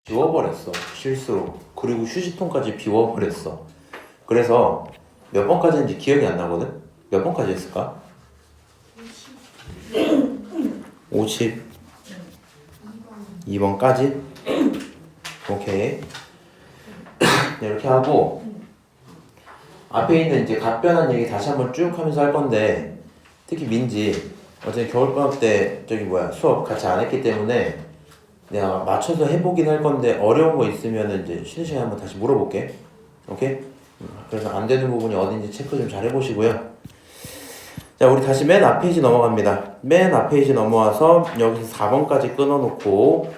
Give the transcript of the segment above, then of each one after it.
지워버렸어. 실수로. 그리고 휴지통까지 비워버렸어. 그래서 몇 번까지인지 기억이 안 나거든? 몇 번까지 했을까? 52번까지? 오케이. 이렇게 하고 앞에 있는 이제 답변한 얘기 다시 한번 쭉 하면서 할 건데, 특히 민지 어제 겨울방학 때 수업 같이 안 했기 때문에 내가 맞춰서 해보긴 할 건데 어려운 거 있으면 이제 쉬는 시간에 한번 다시 물어볼게. 오케이? 그래서 안 되는 부분이 어딘지 체크 좀 잘 해보시고요. 자, 우리 다시 맨 앞 페이지 넘어갑니다. 맨 앞 페이지 넘어와서 여기서 4번까지 끊어놓고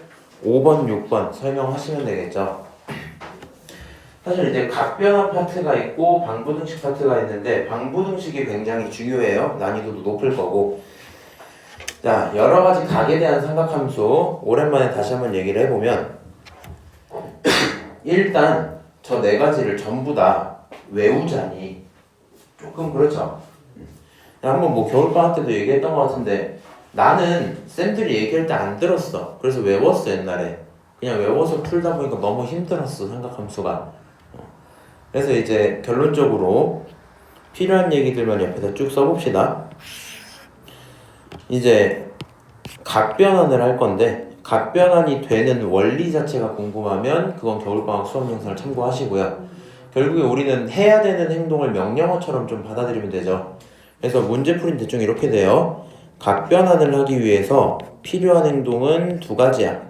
5번, 6번 설명하시면 되겠죠. 사실 이제 각변환 파트가 있고 방부등식 파트가 있는데 방부등식이 굉장히 중요해요. 난이도도 높을 거고. 자, 여러 가지 각에 대한 삼각함수 오랜만에 다시 한번 얘기를 해보면 일단 저 네 가지를 전부 다 외우자니 조금 그렇죠. 한번 뭐 겨울방학 때도 얘기했던 것 같은데 나는 쌤들이 얘기할 때 안 들었어. 그래서 외웠어. 옛날에 그냥 외워서 풀다 보니까 너무 힘들었어. 삼각함수가. 그래서 이제 결론적으로 필요한 얘기들만 옆에다 쭉 써봅시다. 이제 각변환을 할 건데 각변환이 되는 원리 자체가 궁금하면 그건 겨울방학 수업 영상을 참고하시고요. 결국에 우리는 해야 되는 행동을 명령어처럼 좀 받아들이면 되죠. 그래서 문제풀이는 대충 이렇게 돼요. 각변환을 하기 위해서 필요한 행동은 두 가지야.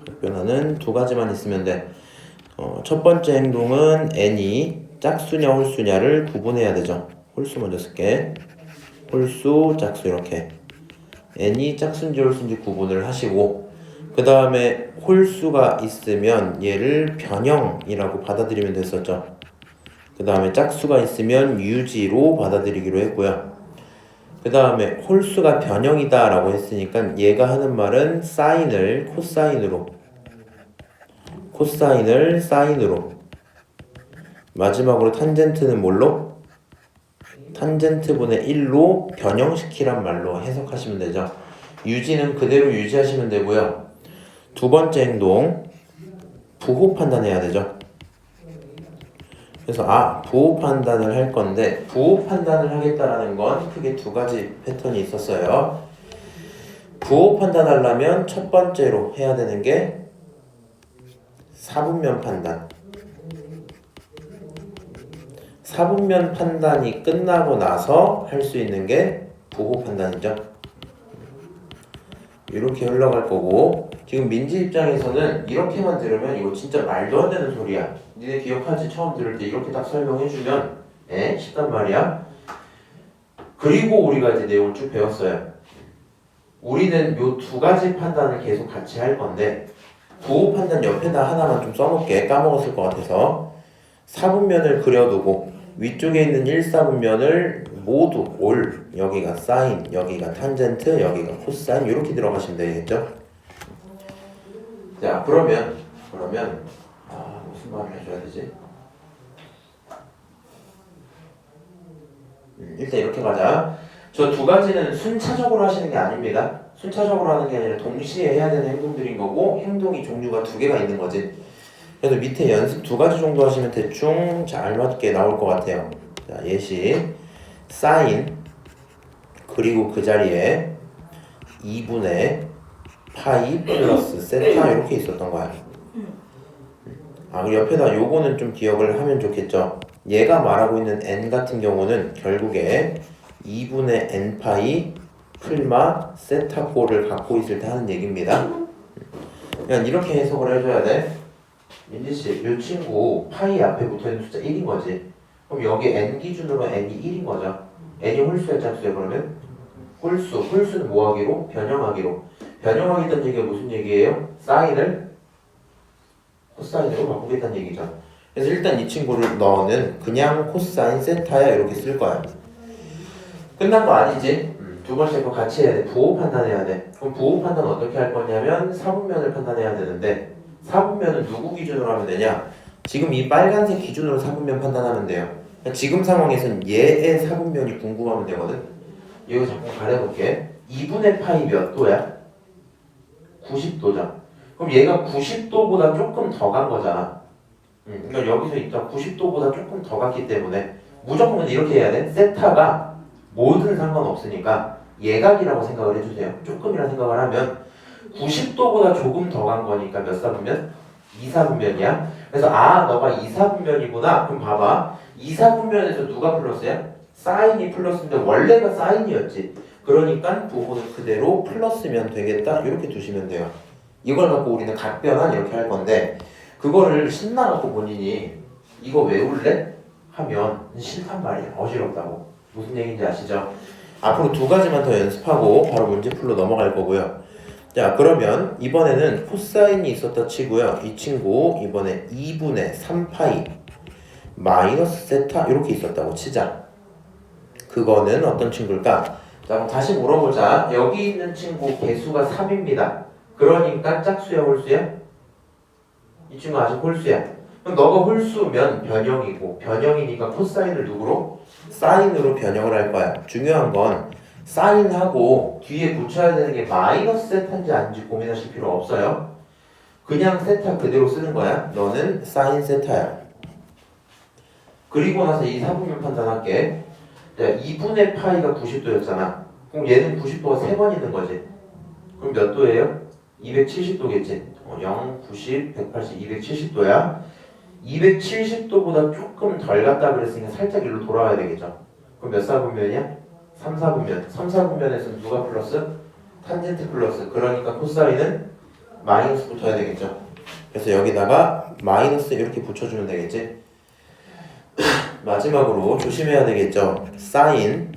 각변환은 두 가지만 있으면 돼. 첫 번째 행동은 n이 짝수냐 홀수냐를 구분해야 되죠. 홀수 먼저 쓸게. 홀수, 짝수 이렇게. n이 짝수인지 홀수인지 구분을 하시고 그 다음에 홀수가 있으면 얘를 변형이라고 받아들이면 됐었죠. 그 다음에 짝수가 있으면 유지로 받아들이기로 했고요. 그 다음에 홀수가 변형이다 라고 했으니까 얘가 하는 말은 사인을 코사인으로, 코사인을 사인으로, 마지막으로 탄젠트는 뭘로? 탄젠트분의 1로 변형시키란 말로 해석하시면 되죠. 유지는 그대로 유지하시면 되고요. 두 번째 행동, 부호 판단해야 되죠. 그래서 부호 판단을 할 건데 부호 판단을 하겠다라는 건 크게 두 가지 패턴이 있었어요. 부호 판단하려면 첫 번째로 해야 되는 게 사분면 판단. 사분면 판단이 끝나고 나서 할 수 있는 게 부호 판단이죠. 이렇게 흘러갈 거고 지금 민지 입장에서는 이렇게만 들으면 이거 진짜 말도 안 되는 소리야. 니네 기억하지? 처음 들을 때 이렇게 딱 설명해주면 쉽단 말이야. 그리고 우리가 이제 내용을 쭉 배웠어요. 우리는 요 두 가지 판단을 계속 같이 할 건데 부호 판단 옆에다 하나만 좀 써놓을게. 까먹었을 것 같아서. 사분면을 그려두고 위쪽에 있는 1사분면을 모두 올, 여기가 사인, 여기가 탄젠트, 여기가 코사인 이렇게 들어가시면 되겠죠? 자, 그러면 무슨 말을 해줘야 되지? 일단 이렇게 가자. 저 두 가지는 순차적으로 하시는 게 아닙니다. 순차적으로 하는 게 아니라 동시에 해야 되는 행동들인 거고 행동이 종류가 두 개가 있는 거지. 그래서 밑에 연습 두 가지 정도 하시면 대충 잘 맞게 나올 것 같아요. 자, 예시 사인 그리고 그 자리에 2분의 파이 플러스 세타 이렇게 있었던 거야. 그리고 옆에다 요거는 좀 기억을 하면 좋겠죠. 얘가 말하고 있는 n 같은 경우는 결국에 2분의 n파이 플마 세타꼴을 갖고 있을 때 하는 얘기입니다. 그냥 이렇게 해석을 해줘야 돼. 민지씨, 이 친구 파이 앞에 붙어있는 숫자 1인 거지. 그럼 여기 n 기준으로 n이 1인 거죠. n이 홀수야 짝수야 그러면? 홀수는 뭐 하기로? 변형하기로. 변형하겠다는 얘기가 무슨 얘기예요? 사인을 코사인으로 바꾸겠다는 얘기죠. 그래서 일단 이 친구를 너는 그냥 코사인 세타야 이렇게 쓸 거야. 끝난 거 아니지? 두 번째 거 같이 해야 돼. 부호 판단해야 돼. 그럼 부호 판단 어떻게 할 거냐면 사분면을 판단해야 되는데 사분면은 누구 기준으로 하면 되냐? 지금 이 빨간색 기준으로 사분면 판단하면 돼요. 지금 상황에서는 얘의 사분면이 궁금하면 되거든. 이거 잠깐 가려볼게. 2분의 파이 몇 도야? 90도죠. 그럼 얘가 90도보다 조금 더 간 거잖아. 그러니까 여기서 있다 90도보다 조금 더 갔기 때문에 무조건 이렇게 해야 돼. 세타가 뭐든 상관없으니까 예각이라고 생각을 해주세요. 조금이라 생각을 하면 90도보다 조금 더 간 거니까 몇 사분면? 2사분면이야. 그래서 너가 2사분면이구나. 그럼 봐봐. 2사분면에서 누가 플러스야? 사인이 플러스인데 원래가 사인이었지. 그러니까 부호는 그대로 플러스면 되겠다. 이렇게 두시면 돼요. 이걸 갖고 우리는 각변환 이렇게 할 건데 그거를 신나갖고 본인이 이거 외울래? 하면 싫단 말이야. 어지럽다고. 무슨 얘기인지 아시죠? 앞으로 두 가지만 더 연습하고 바로 문제풀로 넘어갈 거고요. 자, 그러면 이번에는 코사인이 있었다 치고요. 이 친구 이번에 2분의 3파이 마이너스 세타 이렇게 있었다고 치자. 그거는 어떤 친구일까? 자, 그럼 다시 물어보자. 여기 있는 친구 개수가 3입니다. 그러니까 짝수야, 홀수야? 이 친구 아직 홀수야. 그럼 너가 홀수면 변형이고 변형이니까 코사인을 누구로? 사인으로 변형을 할 거야. 중요한 건 사인하고 뒤에 붙여야 되는 게 마이너스 세타인지 아닌지 고민하실 필요 없어요. 그냥 세타 그대로 쓰는 거야. 너는 사인 세타야. 그리고 나서 이 사분면 판단할게. 2분의 파이가 90도였잖아. 그럼 얘는 90도가 3번 있는 거지. 그럼 몇 도예요? 270도겠지. 0, 90, 180, 270도야. 270도보다 조금 덜 갔다 그랬으니까 살짝 일로 돌아와야 되겠죠. 그럼 몇 사분면이야? 3사분면. 3사분면에서 누가 플러스? 탄젠트 플러스. 그러니까 코사인은 마이너스 붙어야 되겠죠. 그래서 여기다가 마이너스 이렇게 붙여주면 되겠지. 마지막으로 조심해야 되겠죠. 사인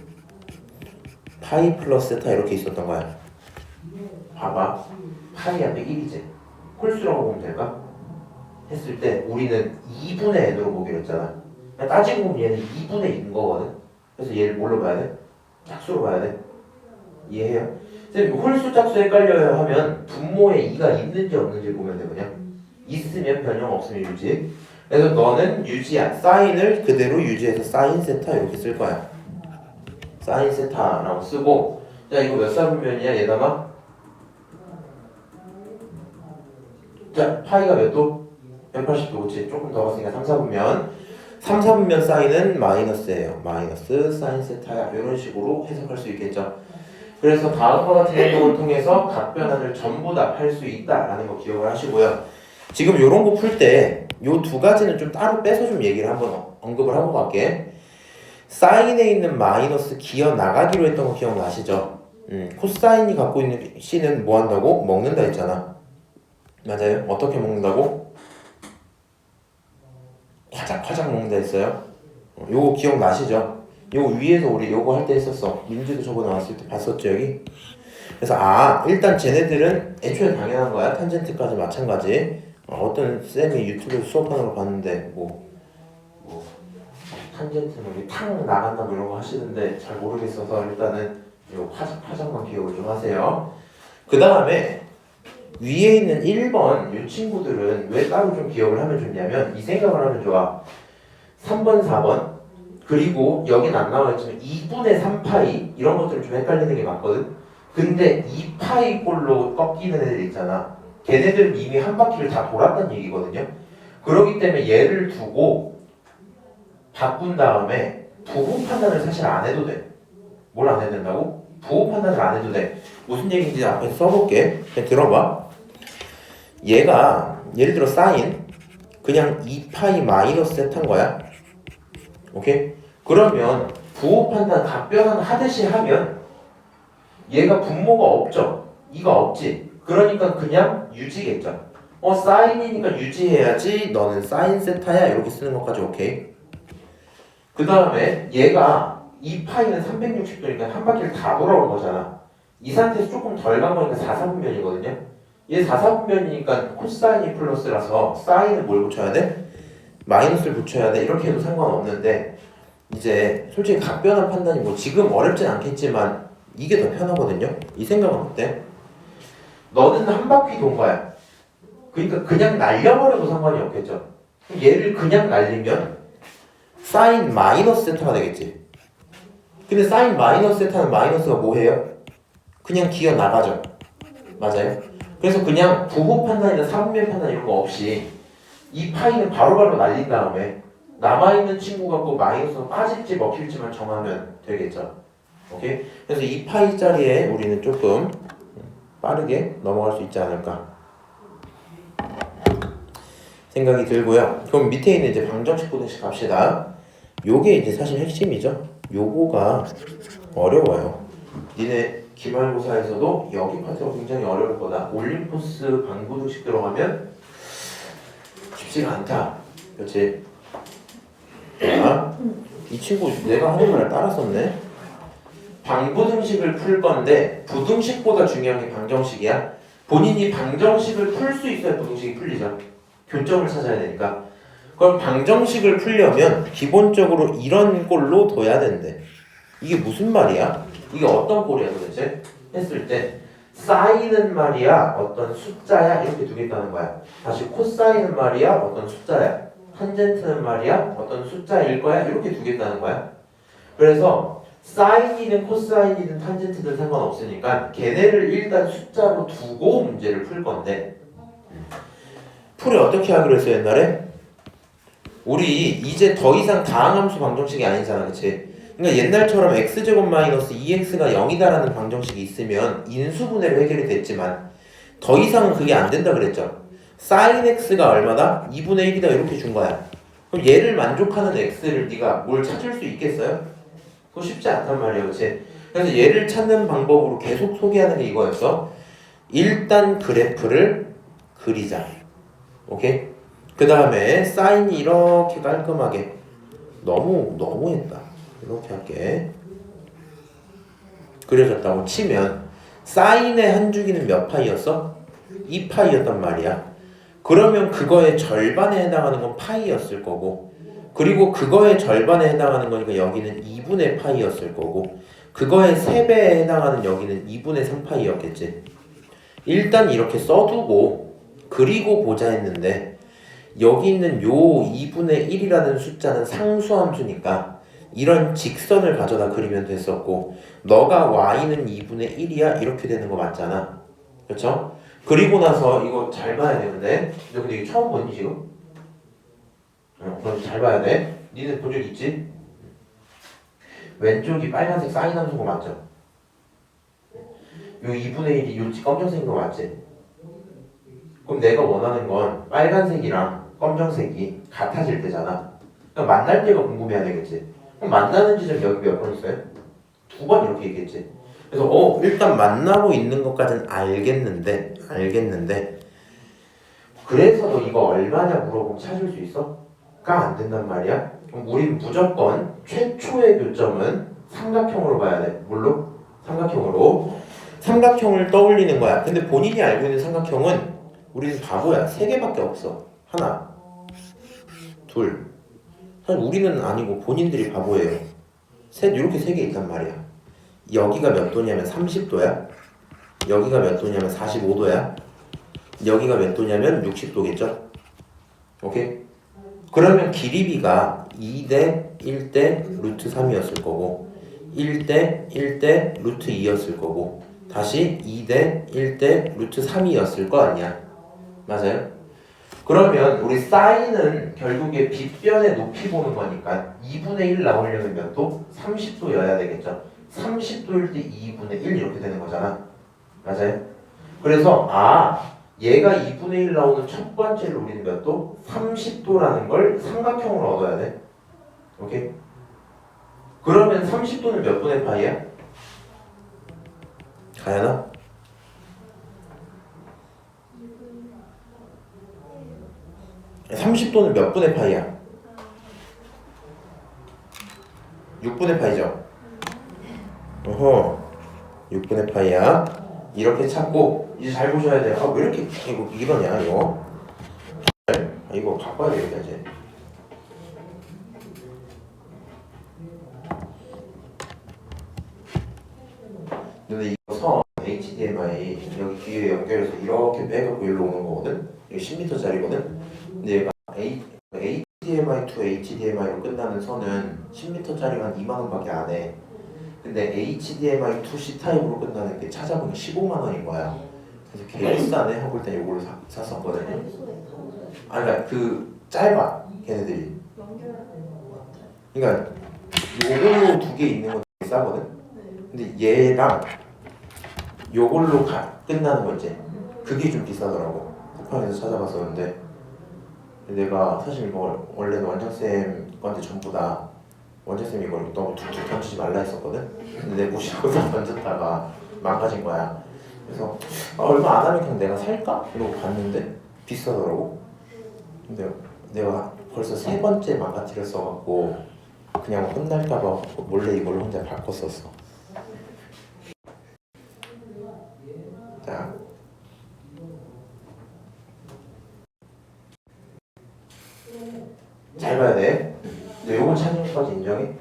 파이 플러스 세타 이렇게 있었던 거야. 봐봐. 파이 앞에 1이지. 홀수라고 보면 될까? 했을 때 우리는 2분의 n으로 보기로 했잖아. 따지고 보면 얘는 2분의 2인 거거든. 그래서 얘를 뭘로 봐야 돼? 짝수로 봐야 돼. 이해해요? 선생님 홀수 짝수 헷갈려요 하면 분모에 2가 있는지 없는지 보면 돼. 그냥 있으면 변형, 없으면 유지. 그래서 너는 유지야. 사인을 그대로 유지해서 사인 세타 이렇게 쓸 거야. 사인 세타라고 쓰고. 자, 이거 몇 사분면이야 얘다가? 자, 파이가 몇 도? 180도. 그치? 조금 더 갔으니까 3사분면. 3사분면 사인은 마이너스예요. 마이너스 사인 세타야. 이런 식으로 해석할 수 있겠죠. 그래서 다음과 같은 행동을 통해서 각변환을 전부 다 할 수 있다라는 거 기억을 하시고요. 지금 이런 거 풀 때 요 두 가지는 좀 따로 빼서 좀 얘기를 한번 언급을 하고 갈게. 사인에 있는 마이너스 기어 나가기로 했던 거 기억나시죠? 코사인이 갖고 있는 c는 뭐 한다고? 먹는다 했잖아. 맞아요? 어떻게 먹는다고? 화작 먹는다 했어요. 요거 기억나시죠? 요거 위에서 우리 요거 할 때 했었어. 민지도 저거 나왔을 때 봤었죠 여기? 그래서 일단 쟤네들은 애초에 당연한 거야. 탄젠트까지 마찬가지. 어떤 쌤이 유튜브에서 수업하는 거 봤는데 뭐 탄젠트는 탕 나간다 뭐 이런 거 하시는데 잘 모르겠어서 일단은 요 화작만 기억을 좀 하세요. 그 다음에 위에 있는 1번 이 친구들은 왜 따로 좀 기억을 하면 좋냐면 이 생각을 하면 좋아. 3번, 4번 그리고 여긴 안 나와있지만 2분의 3파이 이런 것들은 좀 헷갈리는 게 맞거든. 근데 2파이 꼴로 꺾이는 애들 있잖아. 걔네들은 이미 한 바퀴를 다 돌았다는 얘기거든요. 그렇기 때문에 얘를 두고 바꾼 다음에 부호 판단을 사실 안 해도 돼. 뭘 안 해도 된다고? 부호 판단을 안 해도 돼. 무슨 얘기인지 앞에서 써볼게. 그냥 들어봐. 얘가 예를 들어 사인 그냥 2파이 마이너스 세타인 거야. 오케이? 그러면 부호 판단 각변환 하듯이 하면 얘가 분모가 없죠. 이가 없지. 그러니까 그냥 유지겠죠. 사인이니까 유지해야지. 너는 사인 세타야. 이렇게 쓰는 것까지 오케이. 그 다음에 얘가 이 파이는 360도니까 한 바퀴를 다 돌아온 거잖아. 이 상태에서 조금 덜 간 거니까 4사분면이거든요. 얘 4사분면이니까 코사인이 플러스라서 사인은 뭘 붙여야 돼? 마이너스를 붙여야 돼. 이렇게 해도 상관없는데 이제 솔직히 각변환 판단이 뭐 지금 어렵진 않겠지만 이게 더 편하거든요. 이 생각은 어때? 너는 한 바퀴 돈 거야. 그러니까 그냥 날려버려도 상관이 없겠죠. 그럼 얘를 그냥 날리면 사인 마이너스 세타가 되겠지. 근데 사인 마이너스 세타는 마이너스가 뭐예요? 그냥 기어 나가죠. 맞아요? 그래서 그냥 부호 판단이나 사분면 판단 이런 거 없이 이 파이는 바로바로 날린 다음에 남아있는 친구 갖고 마이너스로 빠질지 먹힐지만 정하면 되겠죠. 오케이? 그래서 이 파이 자리에 우리는 조금 빠르게 넘어갈 수 있지 않을까 생각이 들고요. 그럼 밑에 있는 이제 방정식 부등식 갑시다. 요게 이제 사실 핵심이죠. 요거가 어려워요. 니네 기말고사에서도 여기 파트가 굉장히 어려울 거다. 올림포스 방부등식 들어가면 쉽지가 않다. 그렇지? 자, 이 친구 내가 하는 말을 따랐었네. 방부등식을 풀 건데 부등식보다 중요한 게 방정식이야. 본인이 방정식을 풀 수 있어야 부등식이 풀리죠. 교점을 찾아야 되니까. 그럼 방정식을 풀려면 기본적으로 이런 꼴로 둬야 된대. 이게 무슨 말이야? 이게 어떤 꼴이야 도대체? 했을 때 사인은 말이야 어떤 숫자야 이렇게 두겠다는 거야. 다시 코사인은 말이야 어떤 숫자야. 탄젠트는 말이야 어떤 숫자일 거야 이렇게 두겠다는 거야. 그래서 사인이든 코사인이든 탄젠트든 상관없으니까 걔네를 일단 숫자로 두고 문제를 풀 건데 풀이 어떻게 하기로 했어 옛날에? 우리 이제 더 이상 다항함수 방정식이 아니잖아 그치? 그러니까 옛날처럼 x제곱 마이너스 2x가 0이다라는 방정식이 있으면 인수분해로 해결이 됐지만 더 이상은 그게 안 된다 그랬죠. sin x가 얼마다? 2분의 1이다 이렇게 준 거야. 그럼 얘를 만족하는 x를 네가 뭘 찾을 수 있겠어요? 그거 쉽지 않단 말이에요 그치? 그래서 얘를 찾는 방법으로 계속 소개하는 게 이거였어. 일단 그래프를 그리자. 오케이? 그 다음에 사인이 이렇게 깔끔하게 너무했다. 이렇게 할게. 그려졌다고 치면 사인의 한 주기는 몇 파이였어? 2파이였단 말이야. 그러면 그거의 절반에 해당하는 건 파이였을 거고 그리고 그거의 절반에 해당하는 거니까 여기는 2분의 파이였을 거고 그거의 3배에 해당하는 여기는 2분의 3파이였겠지. 일단 이렇게 써두고 그리고 보자 했는데 여기 있는 요 2분의 1이라는 숫자는 상수함수니까 이런 직선을 가져다 그리면 됐었고 너가 y는 2분의 1이야 이렇게 되는 거 맞잖아. 그렇죠? 그리고 나서 이거 잘 봐야 되는데 너 근데 이게 처음 보니 지금? 그럼 잘 봐야 돼. 니네 본 적 있지? 왼쪽이 빨간색 사인 함수인 거 맞죠? 요 2분의 1이 요 검정색인 거 맞지? 그럼 내가 원하는 건 빨간색이랑 검정색이 같아질 때잖아. 그러니까 만날 때가 궁금해야 되겠지. 그럼 만나는 지점 여기 몇 번 있어요? 2번 이렇게 있겠지. 그래서 일단 만나고 있는 것까지는 알겠는데 그래서 너 이거 얼마냐 물어보면 찾을 수 있어? 가 안 된단 말이야. 그럼 우린 무조건 최초의 교점은 삼각형으로 봐야 돼. 뭘로? 삼각형으로. 삼각형을 떠올리는 거야. 근데 본인이 알고 있는 삼각형은 우리는 바보야. 3개밖에 없어. 하나, 둘. 사실 우리는 아니고 본인들이 바보예요. 셋 이렇게 3개 있단 말이야. 여기가 몇 도냐면 30도야. 여기가 몇 도냐면 45도야. 여기가 몇 도냐면 60도겠죠. 오케이? 그러면 기리비가 2대 1대 루트 3이었을 거고 1대 1대 루트 2였을 거고 다시 2대 1대 루트 3이었을 거 아니야. 맞아요? 그러면 우리 사인은 결국에 빗변의 높이 보는 거니까 2분의 1 나오려면 몇 도? 30도여야 되겠죠. 30도일 때 2분의 1 이렇게 되는 거잖아. 맞아요? 그래서 얘가 2분의 1 나오는 첫 번째를 우리는 몇 도? 30도라는 걸 삼각형으로 얻어야 돼. 오케이? 그러면 30도는 몇 분의 파이야? 가야나? 30도는 몇 분의 파이야? 6분의 파이죠? 어허 6분의 파이야. 이렇게 찾고 이제 잘 보셔야 돼요. 왜 이렇게 이러냐 이거. 이거 바꿔야 되겠다 이제. 근데 이거 선 HDMI 여기 귀에 연결해서 이렇게 빼갖고 여기로 오는 거거든. 이거 10m짜리거든. 근데 얘가 HDMI to HDMI로 끝나는 선은 10m짜리가 한 2만원밖에 안 해. 근데 HDMI to C타입으로 끝나는 게 찾아보면 15만원인 거야. 그래서 개 비싸네 하고 일단 요걸로 샀었거든요. 다이소에 파는 아 그러니까 그 짧아 걔네들이. 연결해야 되는 것 같아요. 그러니까 요걸로 두 개 있는 건 되게 싸거든. 네. 근데 얘랑 요걸로 끝나는 거 있지. 그게 좀 비싸더라고. 쿠팡에서 찾아봤었는데 내가 사실 이거 원래는 원장쌤 건데 전부 다 원장쌤이 이걸 너무 툭툭 던지지 말라 했었거든. 근데 내 무시하고 다 던졌다가 망가진 거야. 그래서 얼마 안 하면 그냥 내가 살까? 이러고 봤는데 비싸더라고. 근데 내가 벌써 세 번째 망가뜨렸어갖고 그냥 혼날까봐 몰래 이걸로 혼자 바꿨었어. 자, 잘 봐야 돼. 너 요거 찾는 것까지 인정해?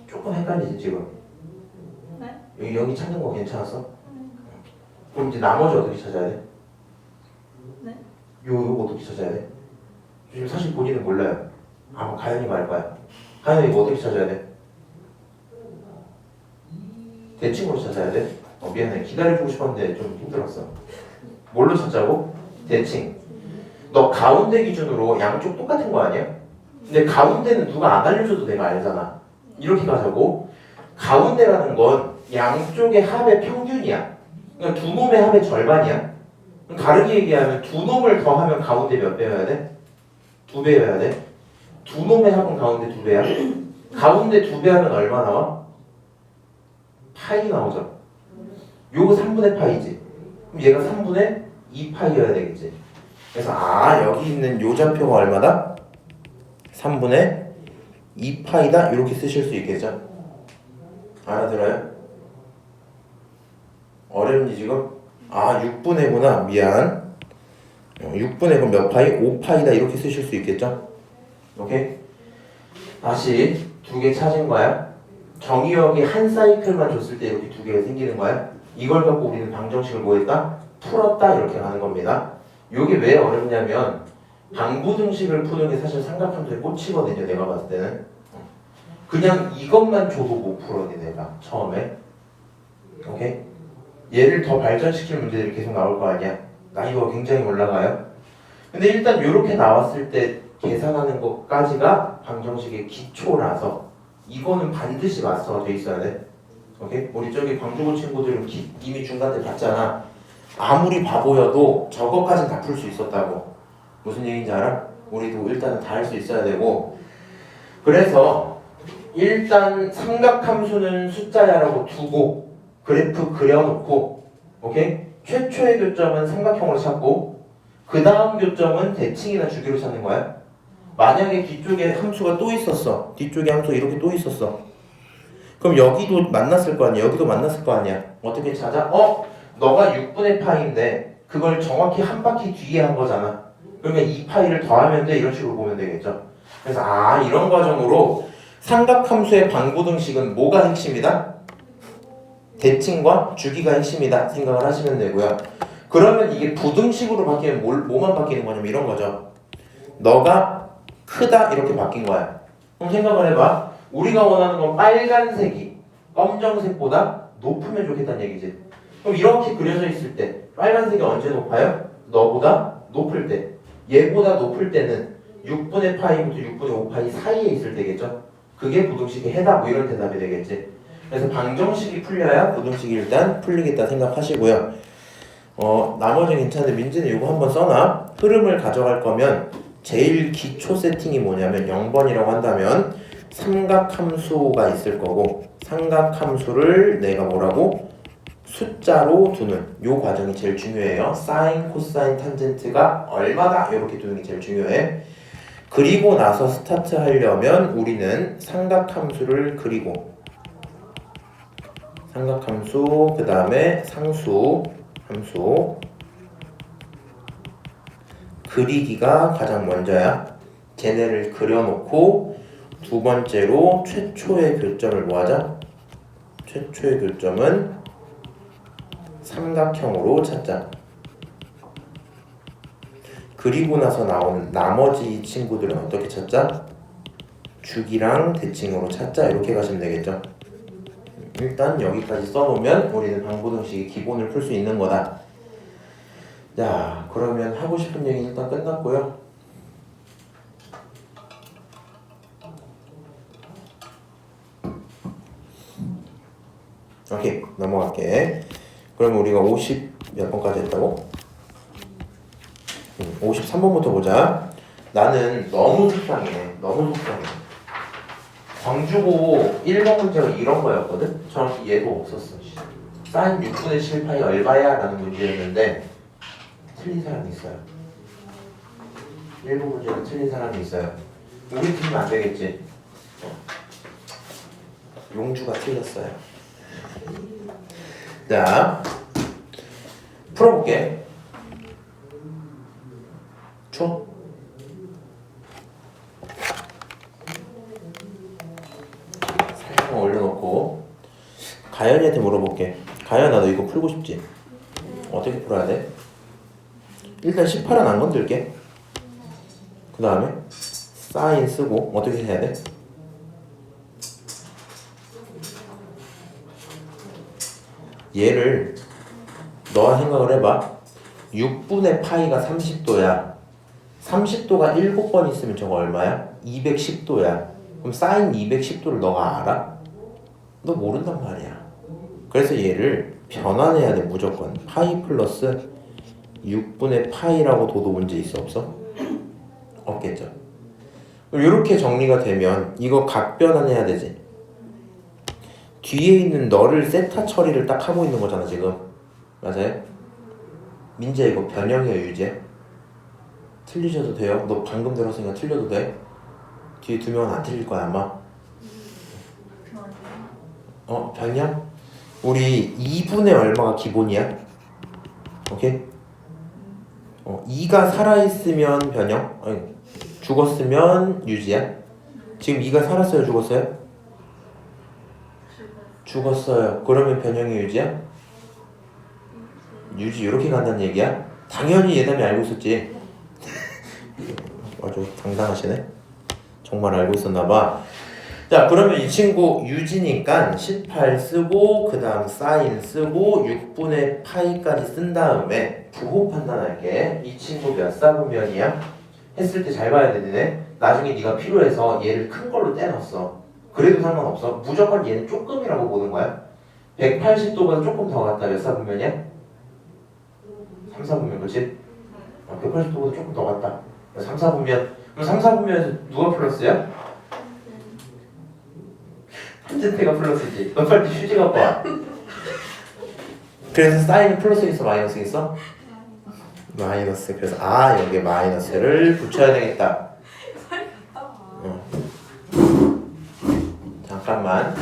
조금 헷갈리지 지금? 네? 여기 찾는 거 괜찮았어? 그럼 이제 나머지 어떻게 찾아야 돼? 네? 요거 어떻게 찾아야 돼? 지금 사실 본인은 몰라요. 아마 가연이가 알 거야. 가연이 이거 어떻게 찾아야 돼? 대칭으로 찾아야 돼? 미안해. 기다려주고 싶었는데 좀 힘들었어. 뭘로 찾자고? 대칭. 너 가운데 기준으로 양쪽 똑같은 거 아니야? 근데 가운데는 누가 안 알려줘도 내가 알잖아. 이렇게 가자고. 가운데라는 건 양쪽의 합의 평균이야. 그러니까 두 놈의 합의 절반이야. 그럼 다르게 얘기하면 두 놈을 더하면 가운데 몇 배여야 돼? 2배여야 돼. 두 놈의 합은 가운데 2배야. 가운데 2배 하면 얼마 나와? 파이 나오죠. 요거 3분의 파이지. 그럼 얘가 3분의 2파이여야 되겠지. 그래서 여기 있는 요 좌표가 얼마다? 3분의 2파이다 이렇게 쓰실 수 있겠죠. 알아들어요? 어렵니 지금? 6분의구나. 미안. 6분의 그럼 몇 파이? 5파이다 이렇게 쓰실 수 있겠죠. 오케이? 다시 두 개 찾은 거야. 정의역이 한 사이클만 줬을 때 이렇게 두 개가 생기는 거야. 이걸 갖고 우리는 방정식을 뭐 했다? 풀었다 이렇게 가는 겁니다. 이게 왜 어렵냐면 방부등식을 푸는 게 사실 삼각함수의 꽃이거든요. 내가 봤을 때는 그냥 이것만 줘도 못 풀어 내가 처음에. 오케이? 얘를 더 발전시킬 문제들이 계속 나올 거 아니야. 난이도가 굉장히 올라가요. 근데 일단 이렇게 나왔을 때 계산하는 것까지가 방정식의 기초라서 이거는 반드시 마스터가 돼 있어야 돼. 오케이? 우리 저기 광주고 친구들은 이미 중간 때 봤잖아. 아무리 바보여도 저것까지는 다 풀 수 있었다고. 무슨 얘기인지 알아? 우리도 일단은 다 할 수 있어야 되고. 그래서 일단 삼각함수는 숫자야라고 두고 그래프 그려놓고, 오케이? 최초의 교점은 삼각형으로 찾고 그 다음 교점은 대칭이나 주기로 찾는 거야. 만약에 뒤쪽에 함수가 또 있었어. 뒤쪽에 함수가 이렇게 또 있었어. 그럼 여기도 만났을 거 아니야. 여기도 만났을 거 아니야. 어떻게 찾아? 너가 6분의 파인데 그걸 정확히 한 바퀴 뒤에 한 거잖아. 그러면 2파이를 더하면 돼. 이런 식으로 보면 되겠죠. 그래서 이런 과정으로 삼각함수의 방부등식은 뭐가 핵심이다? 대칭과 주기가 핵심이다 생각을 하시면 되고요. 그러면 이게 부등식으로 바뀌면 뭐만 바뀌는 거냐면 이런 거죠. 너가 크다 이렇게 바뀐 거야. 그럼 생각을 해봐. 우리가 원하는 건 빨간색이 검정색보다 높으면 좋겠다는 얘기지. 그럼 이렇게 그려져 있을 때 빨간색이 언제 높아요? 너보다 높을 때. 얘보다 높을 때는 6분의 파이부터 6분의 5파이 사이에 있을 때겠죠. 그게 부등식의 해다 뭐 이런 대답이 되겠지. 그래서 방정식이 풀려야 부등식이 일단 풀리겠다 생각하시고요. 나머지는 괜찮은데 민지는 이거 한번 써놔. 흐름을 가져갈 거면 제일 기초 세팅이 뭐냐면 0번이라고 한다면 삼각함수가 있을 거고 삼각함수를 내가 뭐라고? 숫자로 두는 요 과정이 제일 중요해요. 사인, 코사인, 탄젠트가 얼마다 이렇게 두는 게 제일 중요해. 그리고 나서 스타트 하려면 우리는 삼각함수를 그리고 삼각함수 그 다음에 상수 함수 그리기가 가장 먼저야. 걔네를 그려놓고 두 번째로 최초의 교점을 뭐하자? 최초의 교점은 삼각형으로 찾자. 그리고 나서 나오는 나머지 친구들은 어떻게 찾자? 주기랑 대칭으로 찾자. 이렇게 가시면 되겠죠. 일단 여기까지 써놓으면 우리는 방부등식의 기본을 풀 수 있는 거다. 자, 그러면 하고 싶은 얘기 일단 끝났고요. 오케이, 넘어갈게. 그러면 우리가 50 몇 번까지 했다고? 53번부터 보자. 나는 너무 속상해. 너무 속상해. 광주고 1번 문제가 이런 거였거든? 정확히 예고 없었어. 사인 6분의 7파이 얼마야? 라는 문제였는데 틀린 사람이 있어요. 1번 문제가 틀린 사람이 있어요. 우리 팀은 안 되겠지? 용주가 틀렸어요. 자, 풀어볼게. 줘. 살짝 올려놓고 가연이한테 물어볼게. 가연아, 너 이거 풀고 싶지? 어떻게 풀어야 돼? 일단 18은 안 건들게. 그 다음에 사인 쓰고 어떻게 해야 돼? 얘를 너가 생각을 해봐. 6분의 파이가 30도야. 30도가 7번 있으면 저거 얼마야? 210도야. 그럼 사인 210도를 너가 알아? 너 모른단 말이야. 그래서 얘를 변환해야 돼. 무조건 파이 플러스 6분의 파이라고 둬도 문제 있어 없어? 없겠죠. 이렇게 정리가 되면 이거 각변환해야 되지. 뒤에 있는 너를 세타 처리를 딱 하고 있는 거잖아 지금. 맞아요? 민재 이거 변형이야 유지야? 틀리셔도 돼요. 너 방금 들었으니까 틀려도 돼. 뒤에 두 명은 안 틀릴 거야 아마. 변형? 우리 2분의 얼마가 기본이야? 오케이? 2가 살아있으면 변형? 아니, 죽었으면 유지야? 지금 2가 살았어요 죽었어요? 죽었어요. 그러면 변형이 유지야? 유지 이렇게 간다는 얘기야? 당연히 예담이 알고 있었지. 아주 당당하시네. 정말 알고 있었나봐. 자, 그러면 이 친구 유지니까 18 쓰고 그 다음 사인 쓰고 6분의 파이까지 쓴 다음에 부호 판단할게. 이 친구 몇 사분면이야? 했을 때 잘 봐야 되네. 나중에 네가 필요해서 얘를 큰 걸로 떼놨어. 그래도 상관없어. 무조건 얘는 조금이라고 보는 거야. 180도보다 조금 더 갔다. 몇 사분면이야? 3, 4분면, 그치? 180도보다 조금 더 갔다. 3, 4분면. 그럼 3, 4분면에서 누가 플러스야? 한진태가 플러스지. 너 빨리 휴지 갖고 와. 그래서 사인이 플러스 있어, 마이너스 있어? 마이너스. 그래서 여기에 마이너스를 붙여야 되겠다. 잠깐만.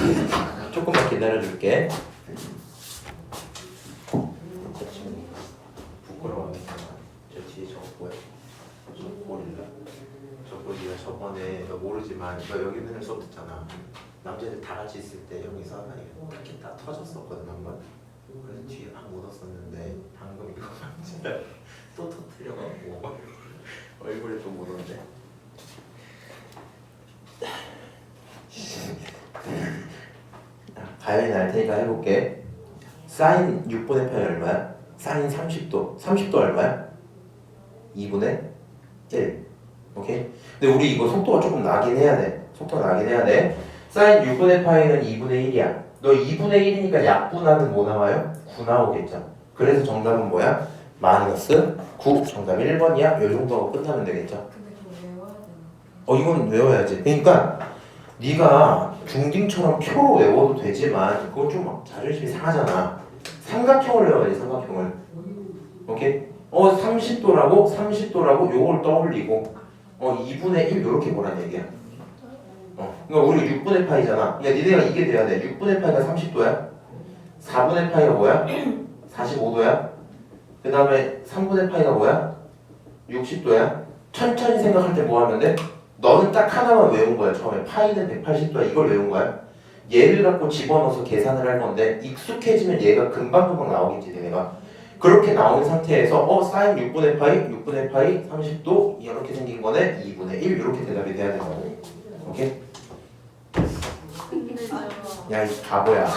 조금만 기다려줄게. 부끄러워하겠다. 저 뒤에 저거 뭐야? 저 고릴라. 저 고릴라 저번에 너 모르지만 너 여기 맨날 수업 듣잖아. 남자들 다 같이 있을 때 여기서 이렇게 다 터졌었거든 한번. 그래서 뒤에 막 묻었었는데 방금 이거 진짜 또 터뜨려갖고 얼굴에 또 묻었네. 가연이 날 테니까 해볼게. 사인 6분의 파이 얼마야? 사인 30도. 30도 얼마야? 2분의 1. 오케이? 근데 우리 이거 속도가 조금 나긴 해야 돼. 속도가 나긴 해야 돼. 사인 6분의 파이는 2분의 1이야. 너 2분의 1이니까 약분하면 뭐 나와요? 9 나오겠죠. 그래서 정답은 뭐야? 마이너스 9. 정답 1번이야. 요 정도가 끝나면 되겠죠. 근데 그거 외워야 되나? 이건 외워야지. 그러니까 네가 중딩처럼 표로 외워도 되지만 그건 좀 자존심이 상하잖아. 삼각형을 외워야지. 삼각형을. 오케이? 30도라고 30도라고 요걸 떠올리고 2분의 1 요렇게 보란 얘기야. 그러니까 우리가 6분의 파이잖아. 그러니까 니네가 이게 돼야 돼. 6분의 파이가 30도야. 4분의 파이가 뭐야? 45도야. 그 다음에 3분의 파이가 뭐야? 60도야. 천천히 생각할 때 뭐 하면 돼? 너는 딱 하나만 외운 거야. 처음에 파이는 180도야. 이걸 외운 거야. 얘를 갖고 집어넣어서 계산을 할 건데 익숙해지면 얘가 금방금방 나오겠지. 니네가. 그렇게 나온 상태에서 사인 6분의 파이 30도 이렇게 생긴 거네. 2분의 1 이렇게 대답이 돼야 된다고. 오케이? 근데 저 야, 이 바보야.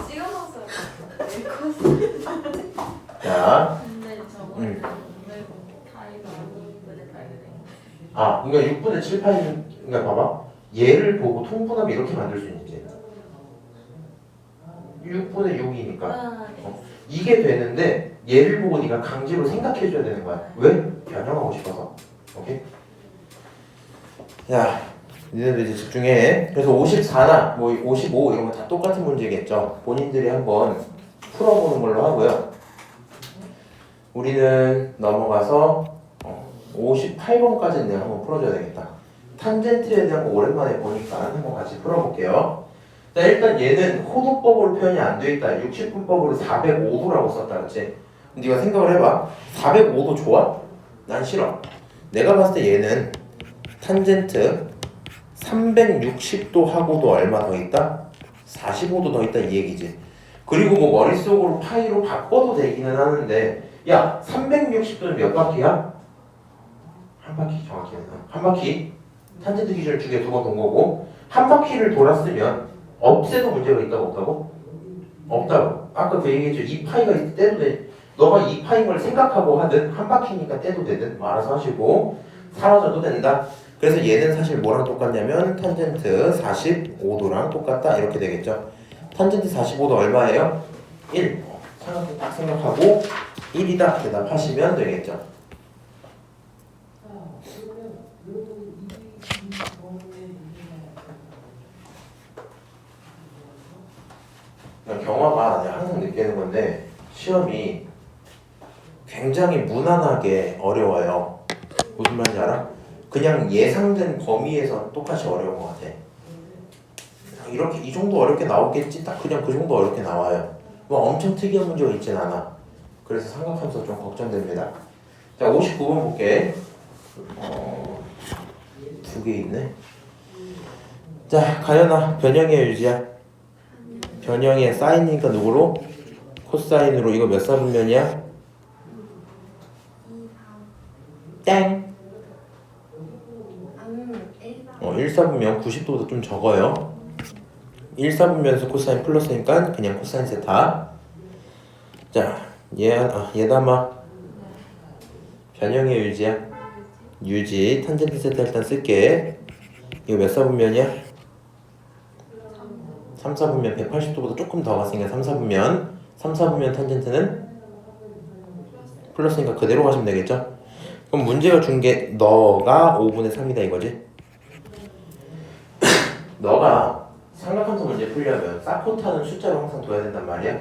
찍어놨어요. 자, 근데 저거 아, 그러니까 6분의 7 파이, 그러니까 봐봐. 얘를 보고 통분하면 이렇게 만들 수 있지. 6분의 6이니까. 이게 되는데 얘를 보고 네가 강제로 생각해줘야 되는 거야. 왜? 변형하고 싶어서. 오케이? 야, 니네들 이제 집중해. 그래서 54나 뭐 55 이런 거 다 똑같은 문제겠죠. 본인들이 한번 풀어보는 걸로 하고요. 우리는 넘어가서 58번까지는 내가 한번 풀어줘야 되겠다. 탄젠트에 대한 거 오랜만에 보니까 한번 같이 풀어볼게요. 자, 일단 얘는 호도법으로 표현이 안 돼 있다. 60분법으로 405도라고 썼다, 그렇지? 네가 생각을 해봐. 405도 좋아? 난 싫어. 내가 봤을 때 얘는 탄젠트 360도 하고도 얼마 더 있다? 45도 더 있다 이 얘기지. 그리고 뭐 머릿속으로 파이로 바꿔도 되기는 하는데, 야, 360도는 몇 바퀴야? 한 바퀴 정확히. 한 바퀴. 탄젠트 기준을 두 개 두 번 돈 거고, 한 바퀴를 돌았으면 없애도 문제가 있다고 없다고? 없다고. 아까 그 얘기했죠. 이 파이가 있을 때 떼도 돼. 너가 이 파인 걸 생각하고 하든 한 바퀴니까 떼도 되든 뭐 알아서 하시고 사라져도 된다. 그래서 얘는 사실 뭐랑 똑같냐면 탄젠트 45도랑 똑같다 이렇게 되겠죠. 탄젠트 45도 얼마예요? 1. 상황도 딱 생각하고 1이다 대답하시면 되겠죠. 경화가 내가 항상 느끼는 건데 시험이 굉장히 무난하게 어려워요. 무슨 말인지 알아? 그냥 예상된 범위에서 똑같이 어려운 것 같아. 이렇게 이 정도 어렵게 나오겠지? 딱 그냥 그 정도 어렵게 나와요. 뭐 엄청 특이한 문제가 있진 않아. 그래서 삼각함수 좀 걱정됩니다. 자, 59번 볼게. 두 개 있네. 자, 가연아, 변형의 유지야. 변형의 사인이니까 누구로? 코사인으로. 이거 몇 사분면이야? 땡. 1사분면 90도보다 좀 적어요. 1사분면에서 코사인 플러스니까 그냥 코사인 세타. 자, 얘담아. 변형의 유지야. 유지. 탄젠트 세타 일단 쓸게. 이거 몇 사분면이야? 3사분면 180도보다 조금 더 갔으니까 3사분면. 3사분면 탄젠트는 플러스니까 그대로 가시면 되겠죠? 그럼 문제가 준 게 너가 5분의 3이다 이거지? 너가 삼각함수 문제 풀려면 사코타는 숫자로 항상 둬야 된단 말이야.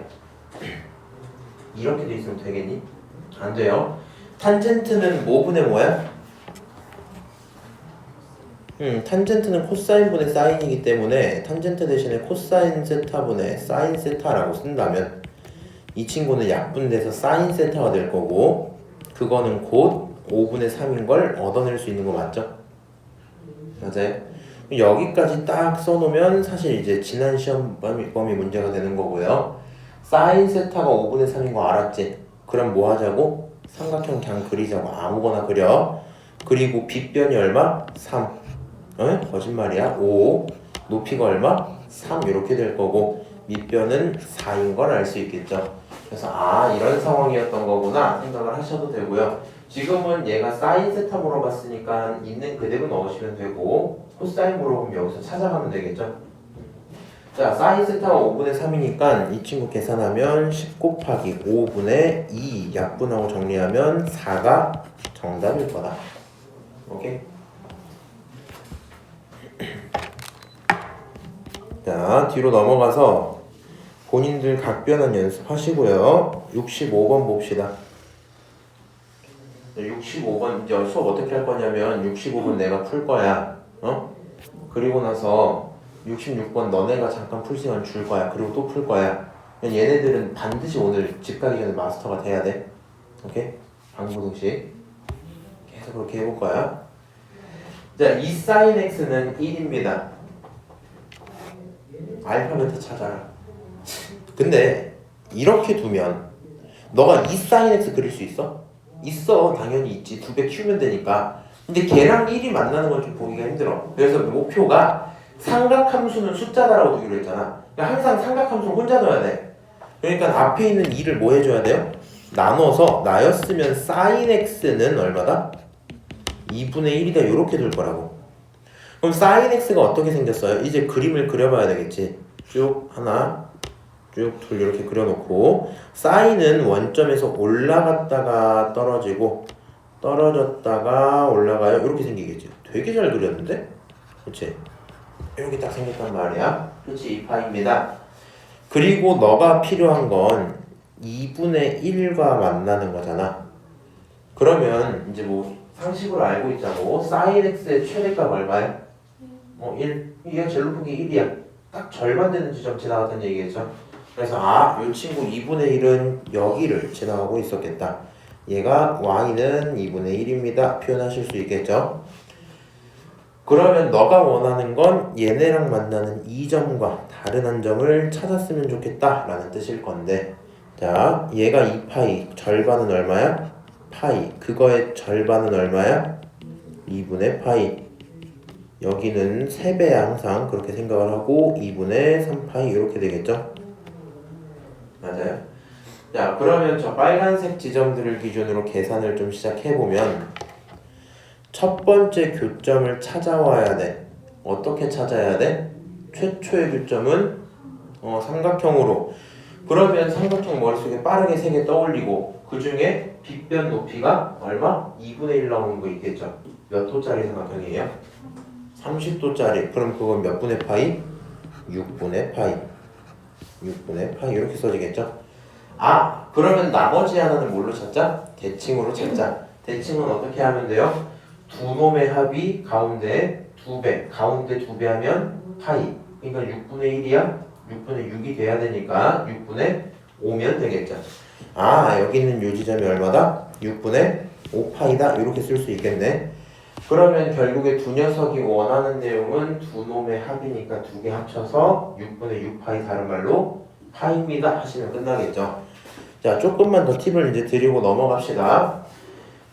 이렇게 돼 있으면 되겠니? 안 돼요. 탄젠트는 뭐분의 뭐야? 탄젠트는 코사인분의 사인이기 때문에 탄젠트 대신에 코사인 세타분의 사인 세타라고 쓴다면 이 친구는 약분돼서 사인 세타가 될 거고, 그거는 곧 5분의 3인 걸 얻어낼 수 있는 거 맞죠? 맞아요? 여기까지 딱 써놓으면 사실 이제 지난 시험 범위 문제가 되는 거고요. 사인 세타가 5분의 3인 거 알았지? 그럼 뭐 하자고? 삼각형 그냥 그리자고. 아무거나 그려. 그리고 빗변이 얼마? 3. 거짓말이야. 5. 높이가 얼마? 3 이렇게 될 거고 밑변은 4인 걸 알 수 있겠죠. 그래서 이런 상황이었던 거구나 생각을 하셔도 되고요. 지금은 얘가 사인 세타 물어봤으니까 있는 그대로 넣으시면 되고, 코사인 물어보면 여기서 찾아가면 되겠죠. 자, 사인 세타가 5분의 3이니까 이 친구 계산하면 10 곱하기 5분의 2 약분하고 정리하면 4가 정답일 거다. 오케이? 자, 뒤로 넘어가서 본인들 각변환 연습하시고요. 65번 봅시다. 65번 이제 수업 어떻게 할 거냐면 65번 내가 풀 거야. 그리고 나서 66번 너네가 잠깐 풀 시간 줄 거야. 그리고 또 풀 거야. 얘네들은 반드시 오늘 집 가기 전에 마스터가 돼야 돼. 오케이? 방구등식 계속 그렇게 해볼 거야. 자, 이 sin x는 1입니다. 알파벳 찾아라. 근데 이렇게 두면 너가 이 sin x 그릴 수 있어? 있어. 당연히 있지. 2배 키우면 되니까. 근데 걔랑 1이 만나는 건 좀 보기가 힘들어. 그래서 목표가 삼각함수는 숫자다라고 두기로 했잖아. 그러니까 항상 삼각함수는 혼자 둬야 돼. 그러니까 앞에 있는 2를 뭐 해줘야 돼요? 나눠서 나였으면 sin x는 얼마다? 2분의 1이다 이렇게 둘 거라고. 그럼 sin x가 어떻게 생겼어요? 이제 그림을 그려봐야 되겠지. 쭉 하나 쭉 둘 이렇게 그려놓고 sin은 원점에서 올라갔다가 떨어지고 떨어졌다가 올라가요 이렇게 생기겠지. 되게 잘 그렸는데? 그치? 이렇게 딱 생겼단 말이야. 그치? 2파입니다. 그리고 너가 필요한 건 2분의 1과 만나는 거잖아. 그러면 이제 뭐 상식으로 알고 있자고 sin x의 최대값 얼마야? 1. 이게 제일 높은 게 1이야. 딱 절반 되는 지점 지나갔다는 얘기겠죠. 그래서 이 친구 2분의 1은 여기를 지나가고 있었겠다. 얘가 y는 2분의 1입니다. 표현하실 수 있겠죠. 그러면 너가 원하는 건 얘네랑 만나는 이 점과 다른 한 점을 찾았으면 좋겠다 라는 뜻일 건데, 자 얘가 2파이 절반은 얼마야? 파이. 그거의 절반은 얼마야? 2분의 파이. 여기는 3배야. 항상 그렇게 생각을 하고 2분의 3파이 이렇게 되겠죠. 맞아요. 자 그러면 저 빨간색 지점들을 기준으로 계산을 좀 시작해보면 첫 번째 교점을 찾아와야 돼. 어떻게 찾아야 돼? 최초의 교점은 삼각형으로. 그러면 삼각형 머릿속에 빠르게 3개 떠올리고 그 중에 빗변 높이가 얼마? 2분의 1 나오는 거 있겠죠. 몇 도짜리 삼각형이에요? 30도짜리. 그럼 그건 몇 분의 파이? 6분의 파이. 6분의 파이 이렇게 써지겠죠. 그러면 나머지 하나는 뭘로 찾자? 대칭으로 찾자. 대칭은 어떻게 하면 돼요? 두 놈의 합이 가운데 2배, 가운데 2배 하면 파이. 그러니까 6분의 1이야? 6분의 6이 돼야 되니까 6분의 5면 되겠죠. 여기 있는 요 지점이 얼마다? 6분의 5파이다. 이렇게 쓸 수 있겠네. 그러면 결국에 두 녀석이 원하는 내용은 두 놈의 합이니까 2개 합쳐서 6분의 6파이, 다른 말로 파이입니다 하시면 끝나겠죠. 자 조금만 더 팁을 이제 드리고 넘어갑시다.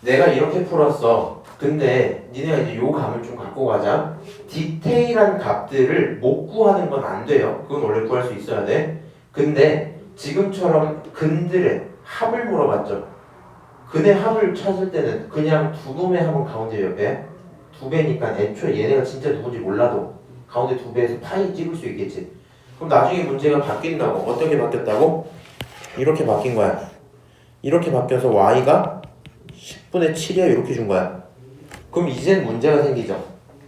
내가 이렇게 풀었어. 근데 니네가 이제 요 감을 좀 갖고 가자. 디테일한 값들을 못 구하는 건 안 돼요. 그건 원래 구할 수 있어야 돼. 근데 지금처럼 근들의 합을 물어봤죠. 근의 합을 찾을 때는 그냥 두 놈의 합은 가운데 몇 배야? 2배니까 애초에 얘네가 진짜 누군지 몰라도 가운데 2배에서 파이 찍을 수 있겠지. 그럼 나중에 문제가 바뀐다고. 어떻게 바뀌었다고? 이렇게 바뀐 거야. 이렇게 바뀌어서 y가 10분의 7이야 이렇게 준 거야. 그럼 이젠 문제가 생기죠.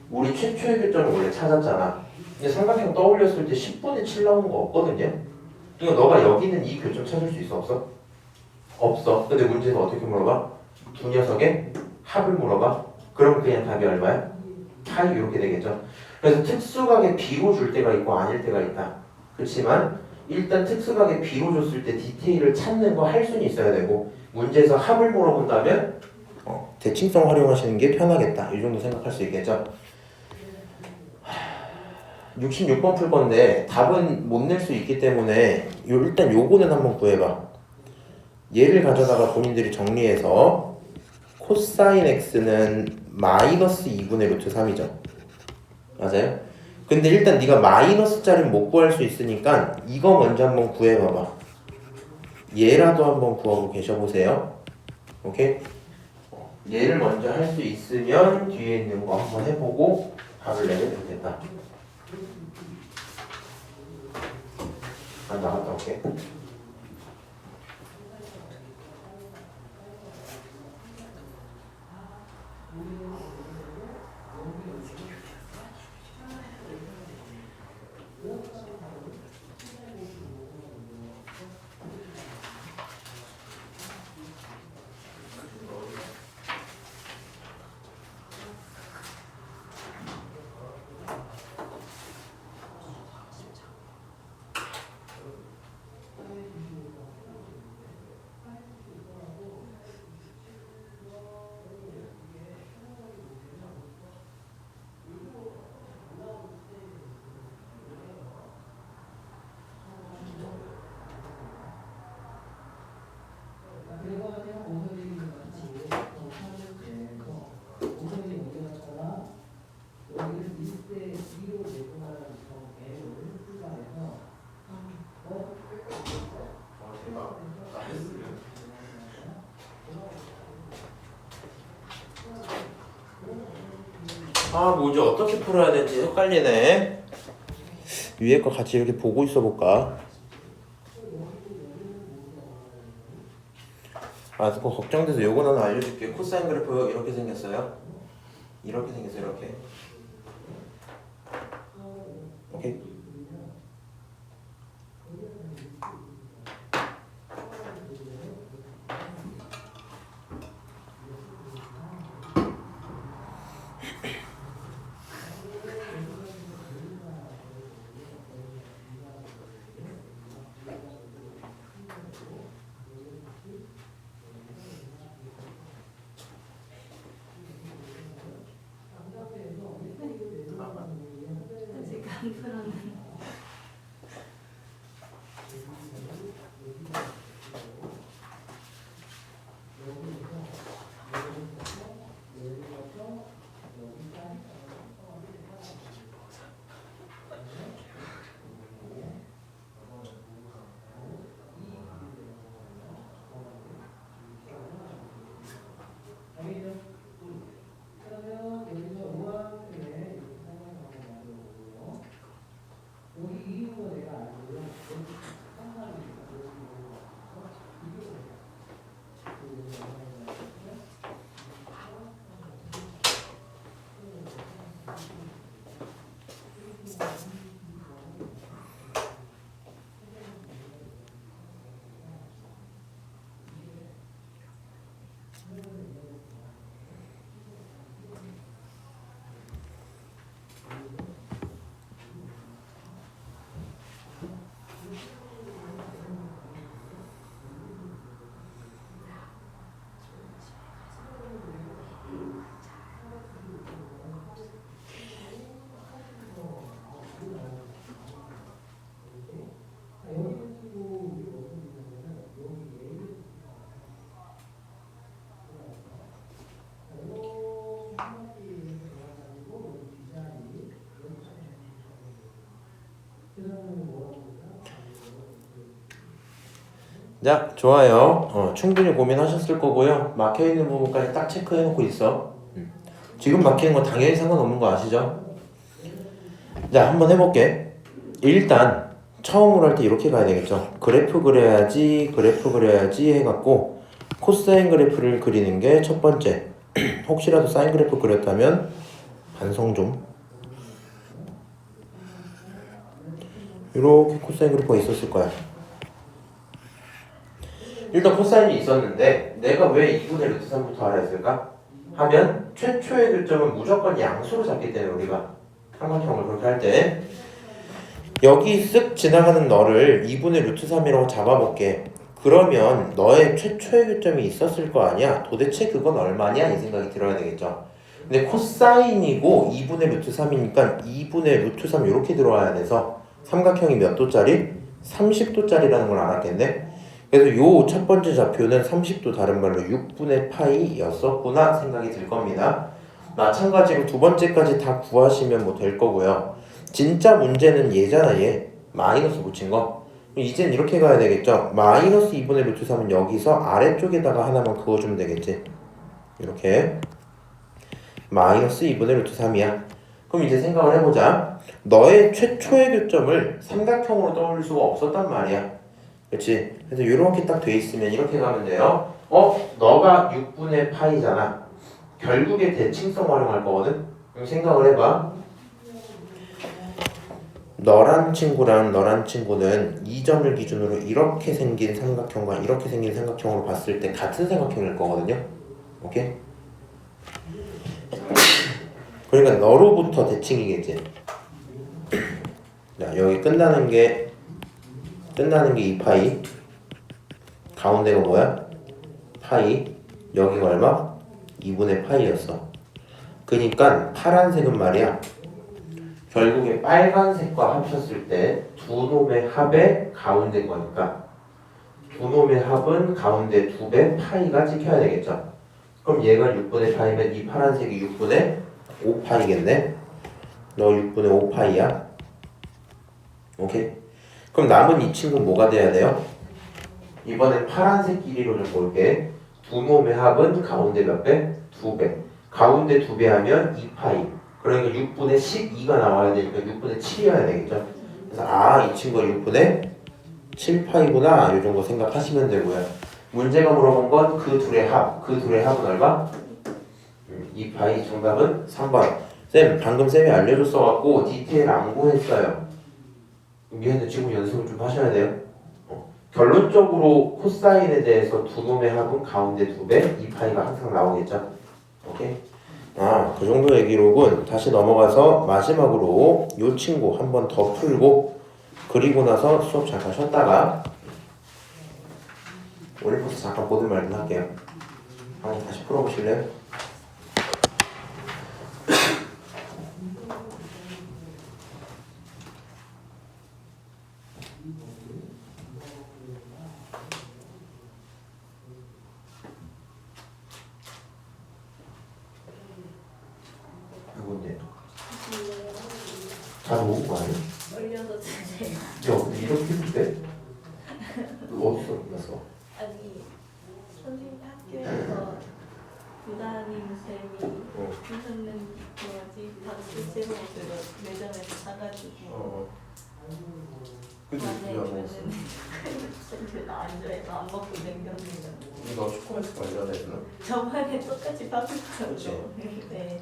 우리 최초의 교점을 원래 찾았잖아. 근데 삼각형 떠올렸을 때 10분의 7 나오는 거 없거든요. 그러니까 너가 여기 있는 이 교점 찾을 수 있어 없어? 없어. 근데 문제는 어떻게 물어봐? 두 녀석의 합을 물어봐. 그럼 그냥 답이 얼마야? 파이 이렇게 되겠죠. 그래서 특수각의 B로 줄 때가 있고 아닐 때가 있다. 그렇지만 일단 특수각의 B로 줬을 때 디테일을 찾는 거 할 수는 있어야 되고, 문제에서 합을 물어본다면 대칭성 활용하시는 게 편하겠다. 이 정도 생각할 수 있겠죠. 66번 풀 건데 답은 못 낼 수 있기 때문에 일단 요거는 한번 구해봐. 얘를 가져다가 본인들이 정리해서 코사인 x는 마이너스 2분의 루트 3이죠. 맞아요? 근데 일단 네가 마이너스짜리는 못 구할 수 있으니까 이거 먼저 한번 구해봐봐. 얘라도 한번 구하고 계셔보세요. 오케이? 얘를 먼저 할 수 있으면 뒤에 있는 거 한번 해보고 답을 내면 되겠다. 나갔다 올게. 아, 뭐지? 어떻게 풀어야 되지? 헷갈리네. 위에 거 같이 이렇게 보고 있어 볼까? 아, 그거 걱정돼서 요거 하나 알려줄게. 코사인 그래프 이렇게 생겼어요. 이렇게 생겼어요. 이렇게. 오케이. 아직 안 풀었는데. 자, 좋아요. 충분히 고민하셨을 거고요. 막혀있는 부분까지 딱 체크해놓고 있어. 지금 막히는 건 당연히 상관없는 거 아시죠? 자, 한번 해볼게. 일단 처음으로 할 때 이렇게 가야 되겠죠. 그래프 그려야지 해갖고 코사인 그래프를 그리는 게 첫 번째. 혹시라도 사인 그래프 그렸다면 반성 좀. 이렇게 코사인 그래프가 있었을 거야. 일단 코사인이 있었는데 내가 왜 2분의 루트 3부터 하라 했을까? 하면 최초의 교점은 무조건 양수로 잡기 때문에 우리가 삼각형을 그렇게 할 때 여기 쓱 지나가는 너를 2분의 루트 3이라고 잡아볼게. 그러면 너의 최초의 교점이 있었을 거 아니야? 도대체 그건 얼마냐? 이 생각이 들어야 되겠죠. 근데 코사인이고 2분의 루트 3이니까 2분의 루트 3 이렇게 들어와야 돼서 삼각형이 몇 도짜리? 30도짜리라는 걸 알았겠네? 그래서 요 첫 번째 좌표는 30도 다른 말로 6분의 파이였었구나 생각이 들 겁니다. 마찬가지로 두 번째까지 다 구하시면 뭐 될 거고요. 진짜 문제는 얘잖아 얘. 마이너스 붙인 거. 이젠 이렇게 가야 되겠죠. 마이너스 2분의 루트 3은 여기서 아래쪽에다가 하나만 그어주면 되겠지. 이렇게 마이너스 2분의 루트 3이야. 그럼 이제 생각을 해보자. 너의 최초의 교점을 삼각형으로 떠올릴 수가 없었단 말이야. 그렇지? 그래서 이렇게 딱 돼 있으면 이렇게 가면 돼요. 너가 6분의 파이잖아. 결국에 대칭성 활용할 거거든. 그럼 생각을 해봐. 너란 친구랑 너란 친구는 이 점을 기준으로 이렇게 생긴 삼각형과 이렇게 생긴 삼각형으로 봤을 때 같은 삼각형일 거거든요. 오케이? 그러니까 너로부터 대칭이겠지. 자, 여기 끝나는 게 2파이. 가운데가 뭐야? 파이. 여기가 얼마? 2분의 파이였어. 그니까 파란색은 말이야. 결국에 빨간색과 합쳤을 때 두 놈의 합의 가운데 거니까 두 놈의 합은 가운데 2배 파이가 찍혀야 되겠죠. 그럼 얘가 6분의 파이면 이 파란색이 6분의 5파이겠네. 너 6분의 5파이야. 오케이? 그럼 남은 이 친구는 뭐가 돼야 돼요? 이번엔 파란색 길이로 좀 볼게. 두 놈의 합은 가운데 몇 배? 2배. 가운데 2배 하면 2파이. 그러니까 6분의 12가 나와야 되니까 6분의 7이어야 되겠죠. 그래서 이 친구가 6분의 7파이구나 이 정도 생각하시면 되고요. 문제가 물어본 건 그 둘의 합. 그 둘의 합은 얼마? 2파이. 정답은 3번. 쌤 방금 쌤이 알려줬어갖고 디테일 안 구했어요. 미안해 지금 연습을 좀 하셔야 돼요. 결론적으로 코사인에 대해서 두 놈의 합은 가운데 2배 2파이가 항상 나오겠죠. 오케이? 그 정도의 기록은 다시 넘어가서 마지막으로 이 친구 한 번 더 풀고 그리고 나서 수업 잠깐 쉬었다가 오늘부터 잠깐 보는 말 좀 할게요. 한번 다시 풀어보실래요? 누군데? 잘 오고 가요? 올려서 주세요. 야, 근데 이렇게 해도 돼? 어디서 났어? 아니 선생님 학교에서 부담임 쌤이 선생님 뭐지 박수 제목으로 매점에서 사가지고 근데 안에 야, 있는 먹었어? 쌤들 안 좋아해서 안 먹고 남겼는데 너 초코아이스 말이라 했나? 저번에 똑같이 밥을 그치. 먹고 네.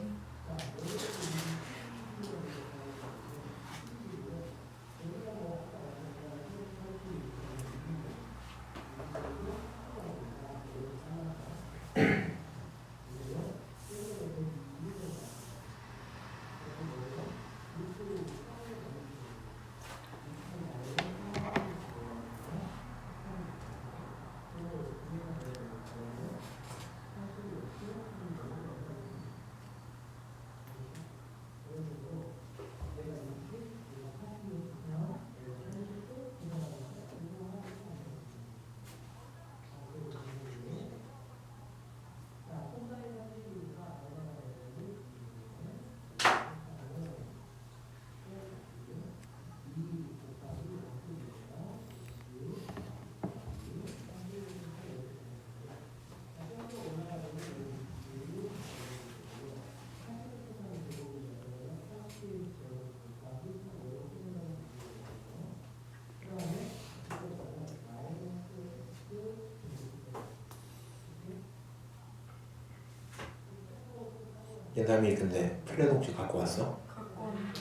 예담이 근데 플랜 혹시 갖고 왔어? 갖고 왔는데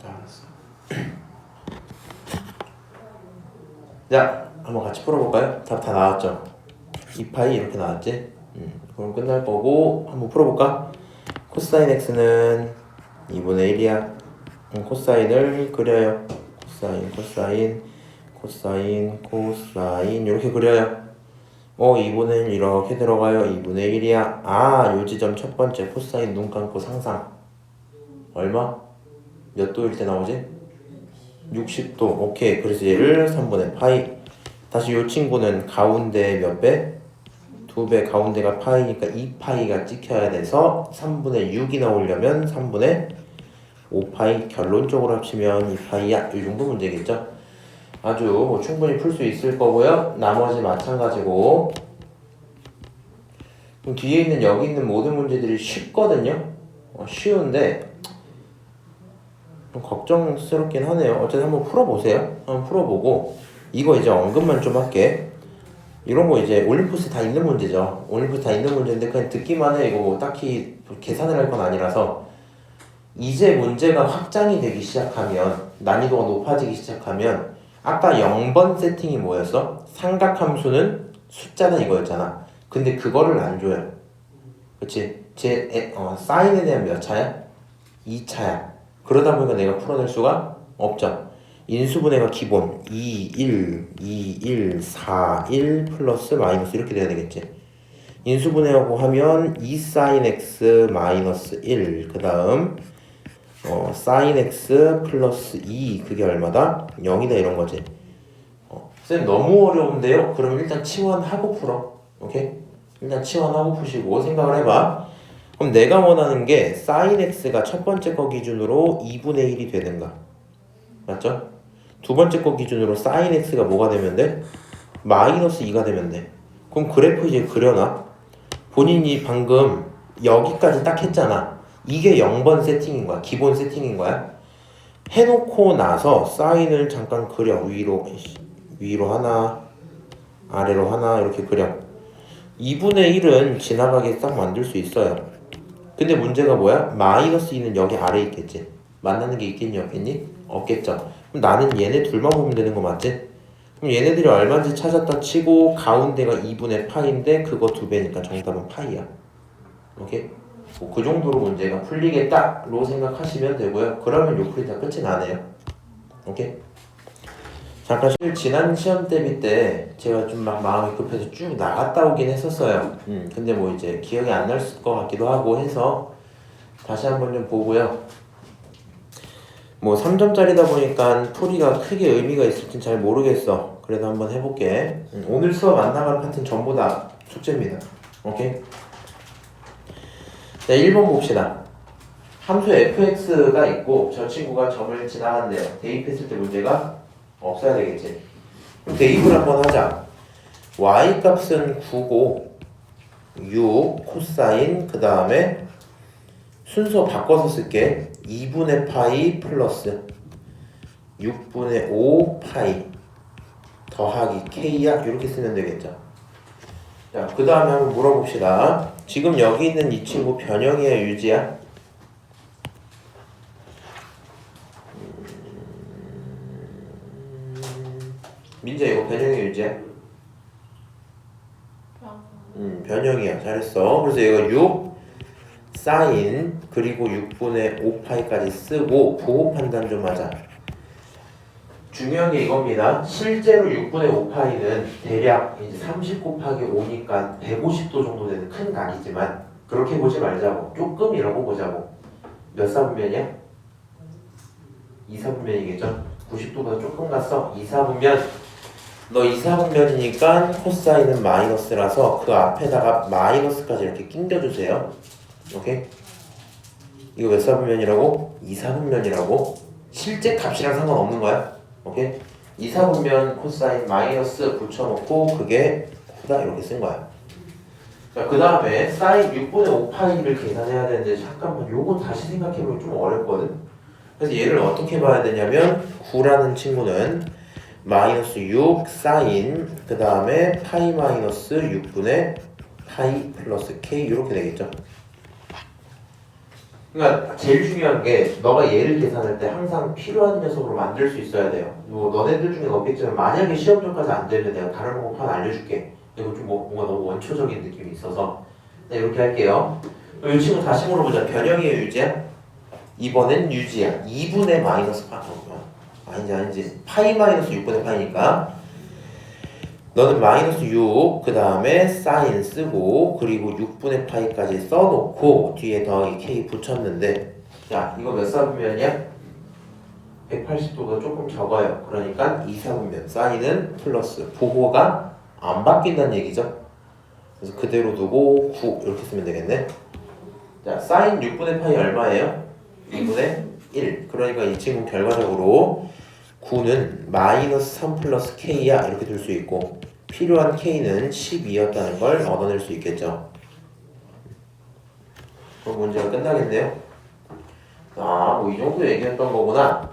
다 알았어. 자, 한번 같이 풀어볼까요? 답 다 나왔죠? 2파이 이렇게 나왔지? 그럼 끝날 거고 한번 풀어볼까? 코사인 x는 2분의 1이야. 코사인을 그려요. 코사인 이렇게 그려요. 2분의 1 이렇게 들어가요. 2분의 1이야. 요 지점 첫 번째 코사인 눈 감고 상상. 얼마? 몇 도일 때 나오지? 60도. 오케이. 그래서 얘를 3분의 파이. 다시 이 친구는 가운데 몇 배? 2배. 가운데가 파이니까 2파이가 찍혀야 돼서 3분의 6이 나오려면 3분의 5파이. 결론적으로 합치면 2파이야. 이 정도 문제겠죠? 아주 충분히 풀 수 있을 거고요. 나머지 마찬가지고. 그럼 뒤에 있는 여기 있는 모든 문제들이 쉽거든요. 쉬운데 좀 걱정스럽긴 하네요. 어쨌든 한번 풀어보세요. 한번 풀어보고 이거 이제 언급만 좀 할게. 이런 거 이제 올림푸스 다 있는 문제죠. 올림푸스 다 있는 문제인데 그냥 듣기만 해. 이거 뭐 딱히 계산을 할 건 아니라서 이제 문제가 확장이 되기 시작하면 난이도가 높아지기 시작하면 아까 0번 세팅이 뭐였어? 삼각함수는 숫자는 이거였잖아. 근데 그거를 안 줘요. 그치? 사인에 대한 몇 차야? 2차야. 그러다 보니까 내가 풀어낼 수가 없죠. 인수분해가 기본 2, 1, 4, 1 플러스 마이너스 이렇게 돼야 되겠지. 인수분해하고 하면 2sin x 마이너스 1 그 다음 sin x 플러스 2 그게 얼마다? 0이다 이런 거지. 쌤 너무 어려운데요? 그럼 일단 치환하고 풀어. 오케이? 일단 치환하고 푸시고 생각을 해봐. 그럼 내가 원하는 게 sin x가 첫 번째 거 기준으로 2분의 1이 되는가? 맞죠? 두 번째 거 기준으로 sin x가 뭐가 되면 돼? 마이너스 2가 되면 돼. 그럼 그래프 이제 그려놔. 본인이 방금 여기까지 딱 했잖아. 이게 0번 세팅인 거야. 기본 세팅인 거야. 해놓고 나서 사인을 잠깐 그려. 위로 하나, 아래로 하나 이렇게 그려. 2분의 1은 지나가게 딱 만들 수 있어요. 근데 문제가 뭐야? 마이너스 2는 여기 아래에 있겠지. 만나는 게 있겠니 없겠니? 없겠죠. 그럼 나는 얘네 둘만 보면 되는 거 맞지? 그럼 얘네들이 얼마인지 찾았다 치고 가운데가 2분의 파인데 그거 2배니까 정답은 파이야. 오케이? 뭐 그 정도로 문제가 풀리겠다로 생각하시면 되고요. 그러면 요플이 다 끝이 나네요. 오케이? 잠깐 지난 시험 대비 때 제가 좀 막 마음이 급해서 쭉 나갔다 오긴 했었어요. 근데 뭐 이제 기억이 안 날 것 같기도 하고 해서 다시 한번 좀 보고요. 뭐 3점짜리다 보니까 풀이가 크게 의미가 있을진 잘 모르겠어. 그래도 한번 해볼게. 오늘 수업 안 나갈 파트는 전부 다 숙제입니다. 오케이? 자, 1번 봅시다. 함수 fx가 있고 저 친구가 점을 지나간대요. 대입했을 때 문제가 없어야 되겠지. 그럼 대입을 한번 하자. y 값은 9고 6 코사인 그 다음에 순서 바꿔서 쓸게. 2분의 파이 플러스 6분의 5 파이 더하기 k야 이렇게 쓰면 되겠죠. 자, 그 다음에 한번 물어봅시다. 지금 여기 있는 이 친구 변형이야 유지야? 민재 이거 변형이야 유지야? 변형이야. 잘했어. 그래서 얘가 6 사인 그리고 6분의 5파이까지 쓰고 부호 판단 좀 하자. 중요한 게 이겁니다. 실제로 6분의 5파이는 대략 이제 30 곱하기 5니까 150도 정도 되는 큰 각이지만 그렇게 보지 말자고. 조금 이라고 보자고. 몇 사분면이야? 2사분면이겠죠? 90도보다 조금 갔어. 2사분면. 너 2사분면이니까 코사인은 마이너스라서 그 앞에다가 마이너스까지 이렇게 낑겨주세요. 오케이? 이거 몇 사분면이라고? 2사분면이라고. 실제 값이랑 상관없는 거야. 오케이? 2사분면 코사인 마이너스 붙여놓고 그게 9다 이렇게 쓴 거야. 자, 그 다음에 사인 6분의 5파이를 계산해야 되는데 잠깐만 요거 다시 생각해보면 좀 어렵거든. 그래서 얘를 어떻게 봐야 되냐면 9라는 친구는 마이너스 6 사인 그 다음에 파이 마이너스 6분의 파이 플러스 k 이렇게 되겠죠. 그러니까 제일 중요한 게 너가 얘를 계산할 때 항상 필요한 녀석으로 만들 수 있어야 돼요. 뭐 너네들 중에는 없겠지만 만약에 시험점까지 안 되면 내가 다른 방법 하나 알려줄게. 이거 좀 뭔가 너무 원초적인 느낌이 있어서 네, 이렇게 할게요. 이 친구 다시 물어보자. 변형이에요 유지야? 이번엔 유지야. 2분의 마이너스 아니지 파이 마이너스 6분의 파이니까 너는 마이너스 6 그 다음에 사인 쓰고 그리고 6분의 파이까지 써놓고 뒤에 더하기 k 붙였는데 자 이거 몇 사분면이야? 180도가 조금 적어요. 그러니까 2사분면 사인은 플러스 부호가 안 바뀐다는 얘기죠. 그래서 그대로 두고 9 이렇게 쓰면 되겠네. 자 사인 6분의 파이 얼마예요? 2분의 1. 그러니까 이 친구 결과적으로 9는 마이너스 3 플러스 k야 이렇게 될 수 있고 필요한 k는 12였다는 걸 얻어낼 수 있겠죠. 그럼 문제가 끝나겠네요. 뭐 이 정도 얘기했던 거구나.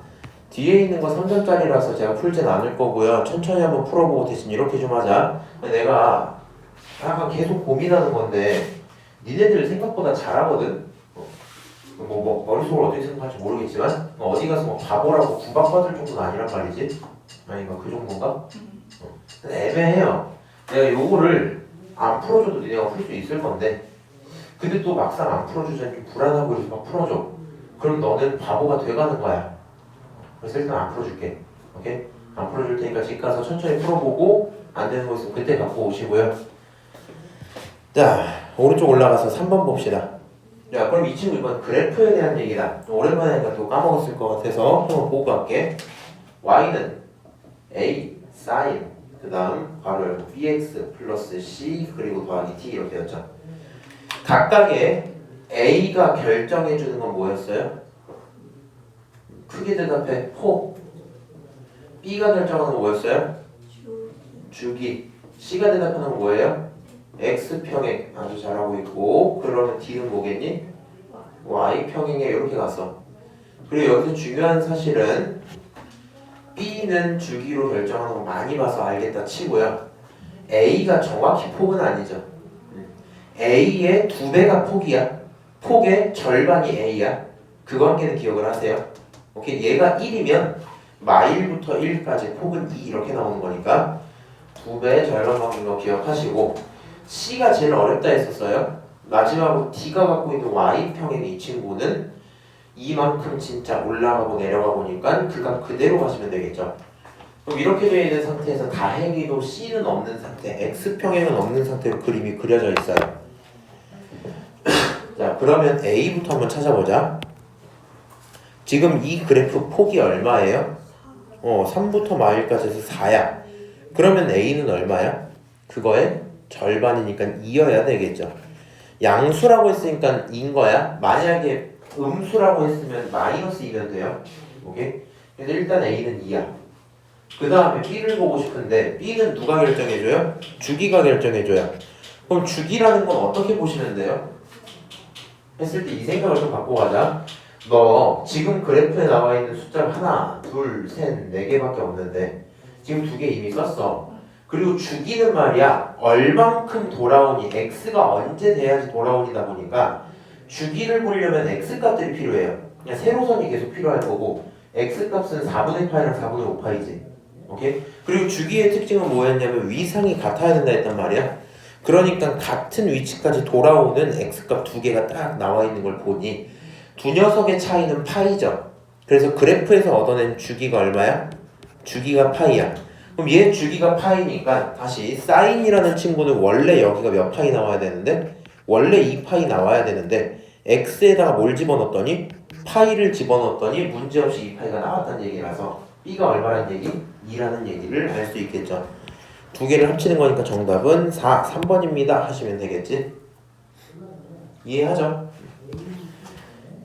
뒤에 있는 거 3점짜리라서 제가 풀진 않을 거고요. 천천히 한번 풀어보고 대신 이렇게 좀 하자. 내가 약간 계속 고민하는 건데 니네들 생각보다 잘하거든. 뭐 머릿속으로 어떻게 생각할지 모르겠지만 어디 가서 뭐 바보라고 구박받을 정도는 아니란 말이지. 아닌가 그 정도인가? 애매해요. 내가 요거를 안 풀어줘도 니네가 풀 수 있을 건데 근데 또 막상 안 풀어주자니 좀 불안하고 이래서 막 풀어줘. 그럼 너는 바보가 돼가는 거야. 그래서 일단 안 풀어줄게. 오케이? 안 풀어줄 테니까 집 가서 천천히 풀어보고 안 되는 거 있으면 그때 갖고 오시고요. 자 오른쪽 올라가서 3번 봅시다. 자 그럼 이 친구 이번 그래프에 대한 얘기다. 오랜만에 하니까 또 까먹었을 것 같아서 한번 보고 갈게. y는 a sin 그 다음 괄호 열고 bx 플러스 c 그리고 더하기 t 이렇게 였죠. 각각의 a가 결정해주는 건 뭐였어요? 크게 대답해. 포. b가 결정하는 건 뭐였어요? 주기. c가 대답하는 건 뭐예요? x평행 아주 잘하고 있고 그러면 d는 뭐겠니? y평행에 이렇게 갔어. 그리고 여기서 중요한 사실은 b는 주기로 결정하는 거 많이 봐서 알겠다 치고요. a가 정확히 폭은 아니죠. a의 2배가 폭이야. 폭의 절반이 a야. 그 관계는 기억을 하세요. 오케이? 얘가 1이면 마일부터 1까지 폭은 2 이렇게 나오는 거니까 2배의 절반 관계인 거 기억하시고, C가 제일 어렵다 했었어요. 마지막으로 D가 갖고 있는 Y평행의 이 친구는 이만큼 진짜 올라가고 내려가 보니까 그가 그대로 가시면 되겠죠. 그럼 이렇게 되어 있는 상태에서 다행히도 C는 없는 상태, X평행은 없는 상태로 그림이 그려져 있어요. 자, 그러면 A부터 한번 찾아보자. 지금 이 그래프 폭이 얼마예요? 3부터 마일까지 해서 4야. 그러면 A는 얼마야? 그거의 절반이니까 2여야 되겠죠. 양수라고 했으니까 2인 거야. 만약에 음수라고 했으면 마이너스 2면 돼요. 오케이? 그래서 일단 A는 2야. 그 다음에 B를 보고 싶은데 B는 누가 결정해줘요? 주기가 결정해줘요. 그럼 주기라는 건 어떻게 보시면 돼요? 했을 때 이 생각을 좀 갖고 가자. 너 지금 그래프에 나와 있는 숫자가 하나, 둘, 셋, 네 개밖에 없는데 지금 2개 이미 썼어. 그리고 주기는 말이야 얼만큼 돌아오니, x가 언제 돼야지 돌아오니다 보니까 주기를 보려면 x값들이 필요해요. 그냥 세로선이 계속 필요할 거고 x값은 4분의 파이랑 4분의 5파이지. 오케이? 그리고 주기의 특징은 뭐였냐면 위상이 같아야 된다 했단 말이야. 그러니까 같은 위치까지 돌아오는 x값 2개가 딱 나와 있는 걸 보니 두 녀석의 차이는 파이죠. 그래서 그래프에서 얻어낸 주기가 얼마야? 주기가 파이야. 그럼 얘 주기가 파이니까 다시 사인이라는 친구는 원래 여기가 몇 파이 나와야 되는데 원래 2파이 나와야 되는데 x에다가 뭘 집어넣었더니 파이를 집어넣었더니 문제없이 2파이가 나왔다는 얘기라서 b가 얼마라는 얘기? 2라는 얘기를 알 수 있겠죠. 두 개를 합치는 거니까 정답은 3번입니다 하시면 되겠지. 이해하죠?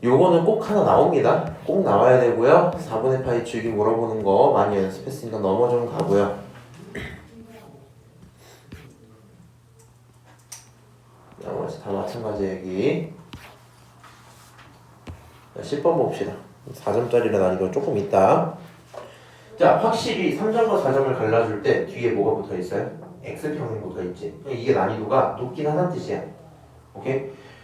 요거는 꼭 하나 나옵니다. 꼭 나와야 되고요. 4분의 파이 주기 물어보는 거 많이 연습했으니까 넘어 좀 가고요. 나머지 다 마찬가지 얘기. 10번 봅시다. 4점짜리라 난이도 조금 있다. 자, 확실히 3점과 4점을 갈라줄 때 뒤에 뭐가 붙어 있어요? X평행 붙어 있지. 이게 난이도가 높긴 하다는 뜻이야. 오케이?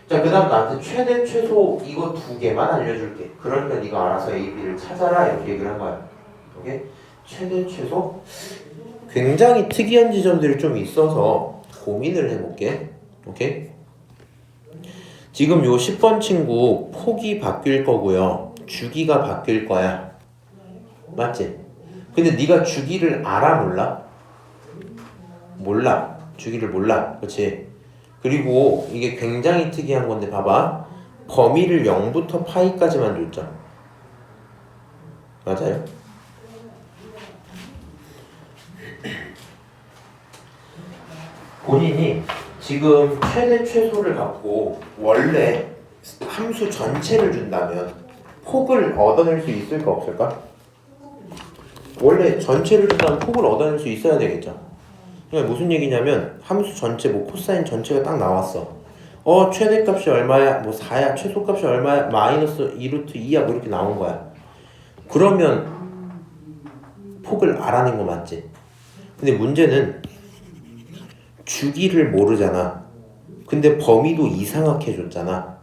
자, 그 다음 나한테 최대 최소 이거 2개만 알려줄게. 그러니까 네가 알아서 A, B를 찾아라 이렇게 얘기를 한 거야. 오케이? 최대 최소? 굉장히 특이한 지점들이 좀 있어서 고민을 해볼게. 오케이? 지금 요 10번 친구 폭이 바뀔 거고요. 주기가 바뀔 거야. 맞지? 근데 네가 주기를 알아 몰라? 몰라. 주기를 몰라. 그렇지? 그리고 이게 굉장히 특이한 건데 봐봐. 범위를 0부터 파이까지만 줬죠. 맞아요? 본인이 지금 최대 최소를 갖고 원래 함수 전체를 준다면 폭을 얻어낼 수 있을까 없을까? 원래 전체를 준다면 폭을 얻어낼 수 있어야 되겠죠. 그러니까 무슨 얘기냐면 함수 전체 뭐 코사인 전체가 딱 나왔어. 최대값이 얼마야? 뭐 4야. 최소값이 얼마야? 마이너스 2루트 2야. 뭐 이렇게 나온 거야. 그러면 폭을 알아낸 거 맞지? 근데 문제는 주기를 모르잖아. 근데 범위도 이상하게 줬잖아.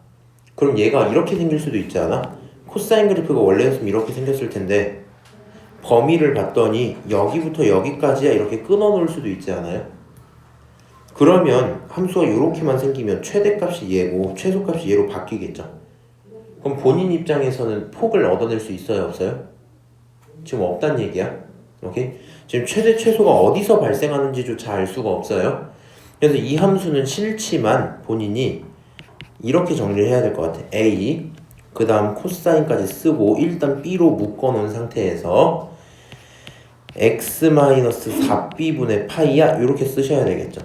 그럼 얘가 이렇게 생길 수도 있지 않아? 코사인 그래프가 원래였으면 이렇게 생겼을 텐데 범위를 봤더니 여기부터 여기까지야 이렇게 끊어 놓을 수도 있지 않아요? 그러면 함수가 이렇게만 생기면 최대값이 얘고 최소값이 얘로 바뀌겠죠. 그럼 본인 입장에서는 폭을 얻어낼 수 있어요 없어요? 지금 없단 얘기야. 오케이? 지금 최대 최소가 어디서 발생하는지조차 알 수가 없어요. 그래서 이 함수는 싫지만 본인이 이렇게 정리를 해야 될 것 같아. A 그 다음 코사인까지 쓰고 일단 B로 묶어놓은 상태에서 x-4b분의 파이야 이렇게 쓰셔야 되겠죠.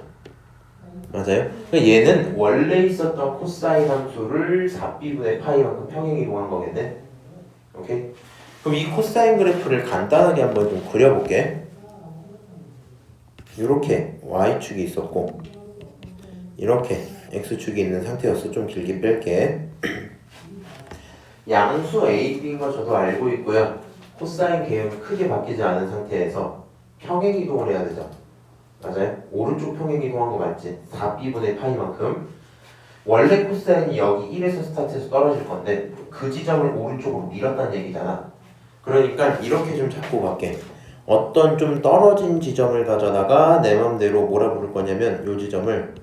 맞아요? 그러니까 얘는 원래 있었던 코사인 함수를 4b분의 파이만큼 평행 이동한 거겠네. 오케이? 그럼 이 코사인 그래프를 간단하게 한번 좀 그려볼게. 이렇게 y축이 있었고 이렇게 x축이 있는 상태였어. 좀 길게 뺄게. 양수 A, B인 거 저도 알고 있고요. 코사인 개형이 크게 바뀌지 않은 상태에서 평행 이동을 해야 되죠. 맞아요? 오른쪽 평행 이동한 거 맞지? 4B분의 파이만큼. 원래 코사인이 여기 1에서 스타트해서 떨어질 건데 그 지점을 오른쪽으로 밀었다는 얘기잖아. 그러니까 이렇게 좀 잡고 갈게. 어떤 좀 떨어진 지점을 가져다가 내 맘대로 뭐라 부를 거냐면 이 지점을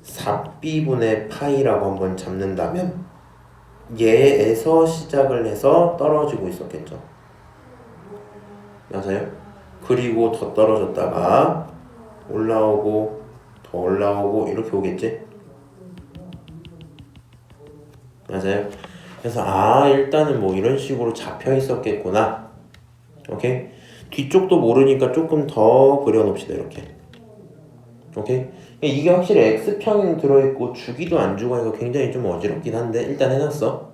4B분의 파이라고 한번 잡는다면 얘에서 시작을 해서 떨어지고 있었겠죠. 맞아요? 그리고 더 떨어졌다가 올라오고 더 올라오고 이렇게 오겠지? 맞아요? 그래서 일단은 뭐 이런 식으로 잡혀 있었겠구나. 오케이? 뒤쪽도 모르니까 조금 더 그려놓읍시다. 이렇게. 오케이? 이게 확실히 X평행 들어있고 주기도 안 주고 하니까 굉장히 좀 어지럽긴 한데 일단 해놨어.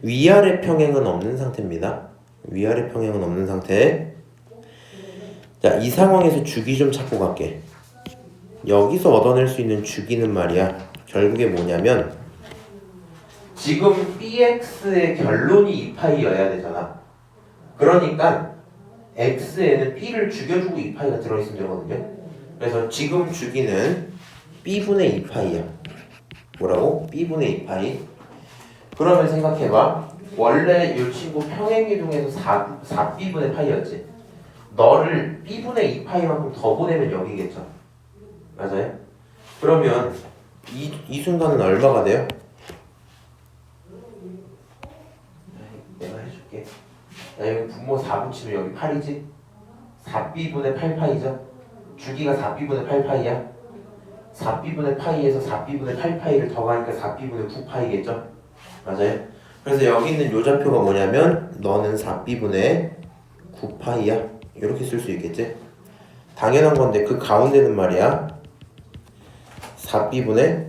위아래 평행은 없는 상태입니다. 위아래 평행은 없는 상태. 자, 이 상황에서 주기 좀 찾고 갈게. 여기서 얻어낼 수 있는 주기는 말이야 결국에 뭐냐면 지금 bx의 결론이 2파이여야 되잖아. 그러니까 x에는 b를 죽여주고 2파이가 들어있으면 되거든요. 그래서 지금 주기는 b분의 2파이야. 뭐라고? b분의 2파이. 그러면 생각해봐. 원래 이 친구 평행이동에서 4b분의 파이였지. 너를 b분의 2파이만큼 더 보내면 여기겠죠. 맞아요? 그러면 이 순간은 얼마가 돼요? 내가 해줄게. 야, 여기 분모 4 붙이면 여기 8이지? 4b분의 8파이죠? 주기가 4b분의 8파이야? 4b분의 파이에서 4b분의 8파이를 더가니까 4b분의 9파이겠죠? 맞아요? 그래서 여기 있는 요 좌표가 뭐냐면 너는 4b분의 9파이야. 이렇게 쓸 수 있겠지? 당연한 건데 그 가운데는 말이야 4b분의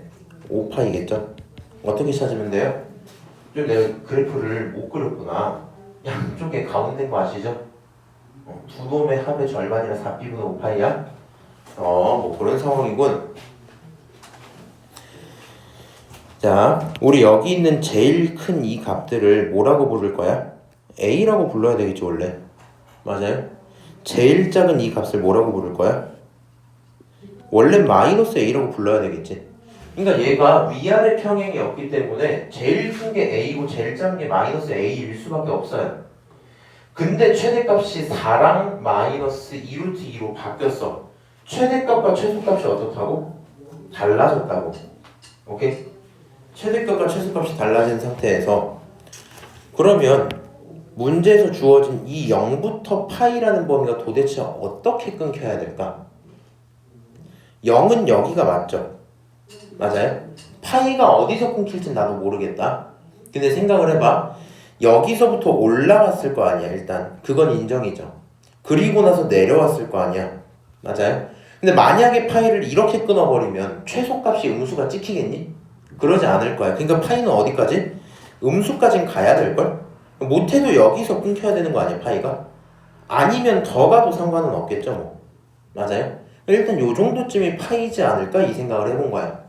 5파이겠죠? 어떻게 찾으면 돼요? 좀 내가 그래프를 못 그렸구나. 양쪽에 가운데인 거 아시죠? 두 놈의 합의 절반이라 4b분의 5파이야? 뭐 그런 상황이군. 자, 우리 여기 있는 제일 큰 이 값들을 뭐라고 부를 거야? A라고 불러야 되겠지 원래. 맞아요? 제일 작은 이 값을 뭐라고 부를 거야? 원래 마이너스 A라고 불러야 되겠지. 그러니까 얘가 위아래 평행이 없기 때문에 제일 큰 게 A고 제일 작은 게 마이너스 A일 수밖에 없어요. 근데 최대값이 4랑 마이너스 2루트 2로 바뀌었어. 최대값과 최소값이 어떻다고? 달라졌다고. 오케이? 최대값과 최소값이 달라진 상태에서 그러면 문제에서 주어진 이 0부터 파이라는 범위가 도대체 어떻게 끊겨야 될까? 0은 여기가 맞죠? 맞아요? 파이가 어디서 끊길지 나도 모르겠다. 근데 생각을 해봐. 여기서부터 올라왔을 거 아니야 일단. 그건 인정이죠. 그리고 나서 내려왔을 거 아니야. 맞아요? 근데 만약에 파이를 이렇게 끊어버리면 최소값이 음수가 찍히겠니? 그러지 않을 거야. 그러니까 파이는 어디까지? 음수까진 가야 될걸? 못해도 여기서 끊겨야 되는 거 아니야 파이가? 아니면 더 가도 상관은 없겠죠 뭐. 맞아요? 일단 요 정도쯤이 파이지 않을까 이 생각을 해본 거야.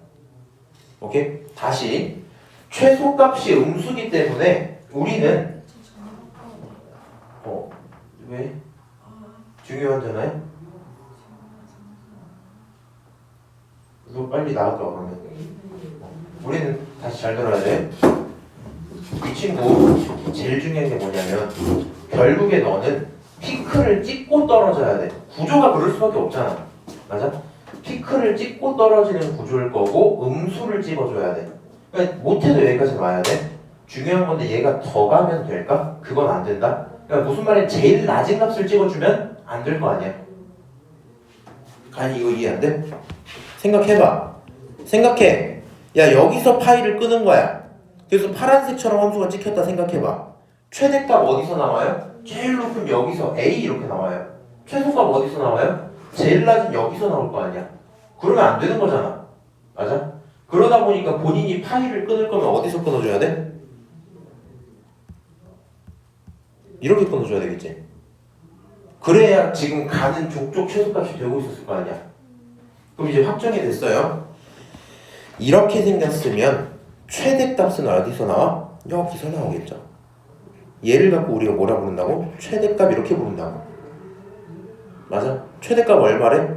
오케이? 다시 최소값이 음수기 때문에 우리는 왜? 중요하잖아요? 너 빨리 나갈까 그러면. 우리는 다시 잘 들어야 돼. 이 친구 제일 중요한 게 뭐냐면 결국에 너는 피크를 찍고 떨어져야 돼. 구조가 그럴 수밖에 없잖아. 맞아? 피크를 찍고 떨어지는 구조일 거고 음수를 찍어줘야 돼. 그러니까 못해도 여기까지 와야 돼. 중요한 건데 얘가 더 가면 될까? 그건 안 된다. 그러니까 무슨 말이야? 제일 낮은 값을 찍어주면 안 될 거 아니야. 아니 이거 이해 안 돼? 생각해봐. 생각해. 야 여기서 파이를 끄는 거야. 그래서 파란색처럼 함수가 찍혔다 생각해봐. 최대값 어디서 나와요? 제일 높은 여기서 A 이렇게 나와요. 최소값 어디서 나와요? 제일 낮은 여기서 나올 거 아니야. 그러면 안 되는 거잖아. 맞아? 그러다 보니까 본인이 파이를 끊을 거면 어디서 끊어줘야 돼? 이렇게 끊어줘야 되겠지. 그래야 지금 가는 족족 최소값이 되고 있었을 거 아니야. 그럼 이제 확정이 됐어요. 이렇게 생겼으면 최대값은 어디서 나와? 여기서 나오겠죠. 얘를 갖고 우리가 뭐라 부른다고? 최대값 이렇게 부른다고. 맞아? 최대값 얼마래?